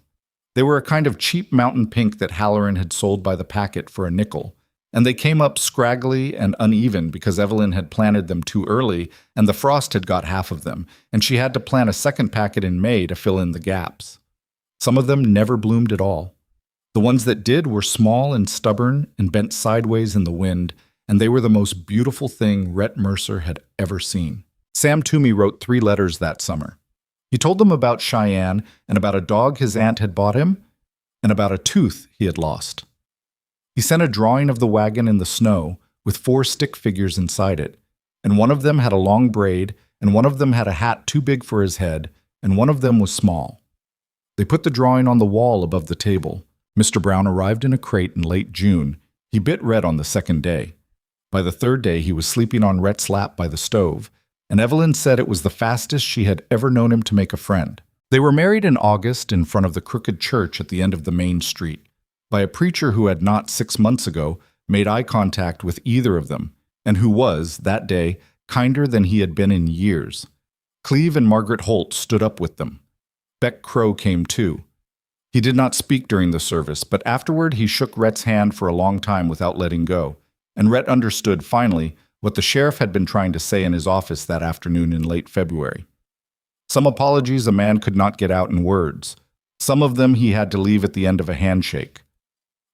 They were a kind of cheap mountain pink that Halloran had sold by the packet for a nickel, and they came up scraggly and uneven because Evelyn had planted them too early and the frost had got half of them, and she had to plant a second packet in May to fill in the gaps. Some of them never bloomed at all. The ones that did were small and stubborn and bent sideways in the wind, and they were the most beautiful thing Rhett Mercer had ever seen. Sam Toomey wrote 3 letters that summer. He told them about Cheyenne and about a dog his aunt had bought him and about a tooth he had lost. He sent a drawing of the wagon in the snow with 4 stick figures inside it, and one of them had a long braid, and one of them had a hat too big for his head, and one of them was small. They put the drawing on the wall above the table. Mr. Brown arrived in a crate in late June. He bit Rhett on the 2nd day. By the 3rd day, he was sleeping on Rhett's lap by the stove, and Evelyn said it was the fastest she had ever known him to make a friend. They were married in August in front of the crooked church at the end of the main street, by a preacher who had not 6 months ago made eye contact with either of them, and who was, that day, kinder than he had been in years. Cleve and Margaret Holt stood up with them. Beck Crow came too. He did not speak during the service, but afterward he shook Rhett's hand for a long time without letting go, and Rhett understood, finally, what the sheriff had been trying to say in his office that afternoon in late February. Some apologies a man could not get out in words. Some of them he had to leave at the end of a handshake.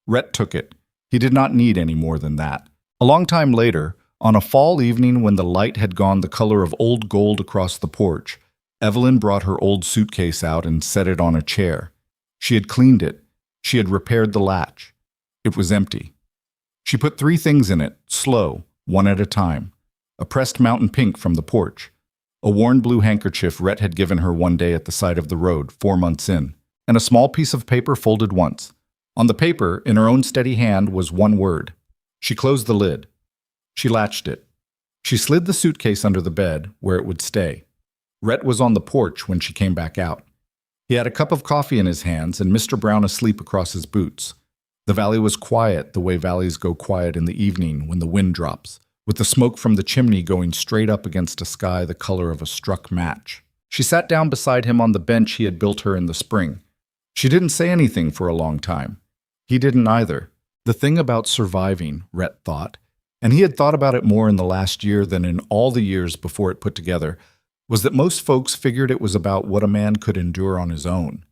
Rhett took it. He did not need any more than that. A long time later, on a fall evening when the light had gone the color of old gold across the porch, Evelyn brought her old suitcase out and set it on a chair. She had cleaned it. She had repaired the latch. It was empty. She put 3 things in it, slow, one at a time. A pressed mountain pink from the porch, a worn blue handkerchief Rhett had given her one day at the side of the road 4 months in, and a small piece of paper folded once. On the paper, in her own steady hand, was one word. She closed the lid. She latched it. She slid the suitcase under the bed, where it would stay. Rhett was on the porch when she came back out. He had a cup of coffee in his hands and Mr. Brown asleep across his boots. The valley was quiet, the way valleys go quiet in the evening when the wind drops, with the smoke from the chimney going straight up against a sky the color of a struck match. She sat down beside him on the bench he had built her in the spring. She didn't say anything for a long time. He didn't either. The thing about surviving, Rhett thought, and he had thought about it more in the last year than in all the years before it put together, was that most folks figured it was about what a man could endure on his own.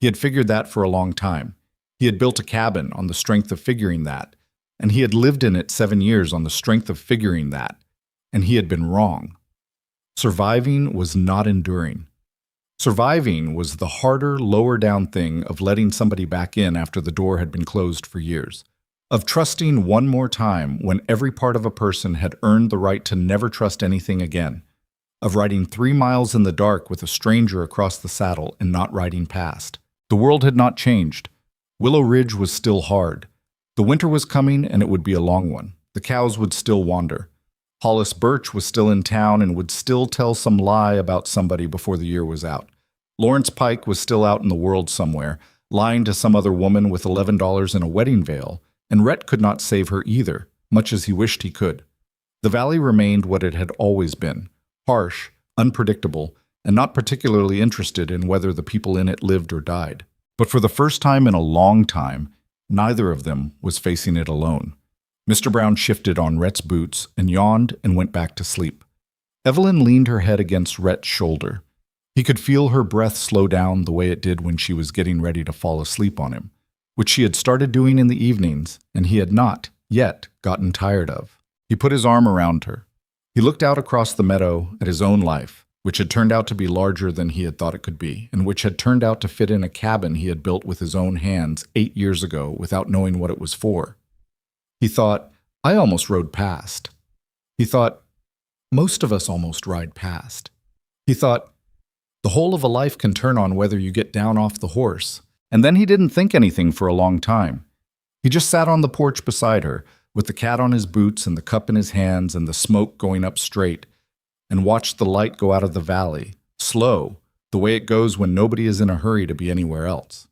He had figured that for a long time. He had built a cabin on the strength of figuring that, and he had lived in it 7 years on the strength of figuring that, and he had been wrong. Surviving was not enduring. Surviving was the harder, lower-down thing of letting somebody back in after the door had been closed for years, of trusting one more time when every part of a person had earned the right to never trust anything again, of riding 3 miles in the dark with a stranger across the saddle and not riding past. The world had not changed. Willow Ridge was still hard. The winter was coming, and it would be a long one. The cows would still wander. Hollis Birch was still in town and would still tell some lie about somebody before the year was out. Lawrence Pike was still out in the world somewhere, lying to some other woman with $11 in a wedding veil, and Rhett could not save her either, much as he wished he could. The valley remained what it had always been, harsh, unpredictable, and not particularly interested in whether the people in it lived or died. But for the first time in a long time, neither of them was facing it alone. Mr. Brown shifted on Rhett's boots and yawned and went back to sleep. Evelyn leaned her head against Rhett's shoulder. He could feel her breath slow down the way it did when she was getting ready to fall asleep on him, which she had started doing in the evenings, and he had not yet gotten tired of. He put his arm around her. He looked out across the meadow at his own life, which had turned out to be larger than he had thought it could be, and which had turned out to fit in a cabin he had built with his own hands 8 years ago without knowing what it was for. He thought, I almost rode past. He thought, most of us almost ride past. He thought, the whole of a life can turn on whether you get down off the horse. And then he didn't think anything for a long time. He just sat on the porch beside her, with the cat on his boots and the cup in his hands and the smoke going up straight, and watched the light go out of the valley, slow, the way it goes when nobody is in a hurry to be anywhere else.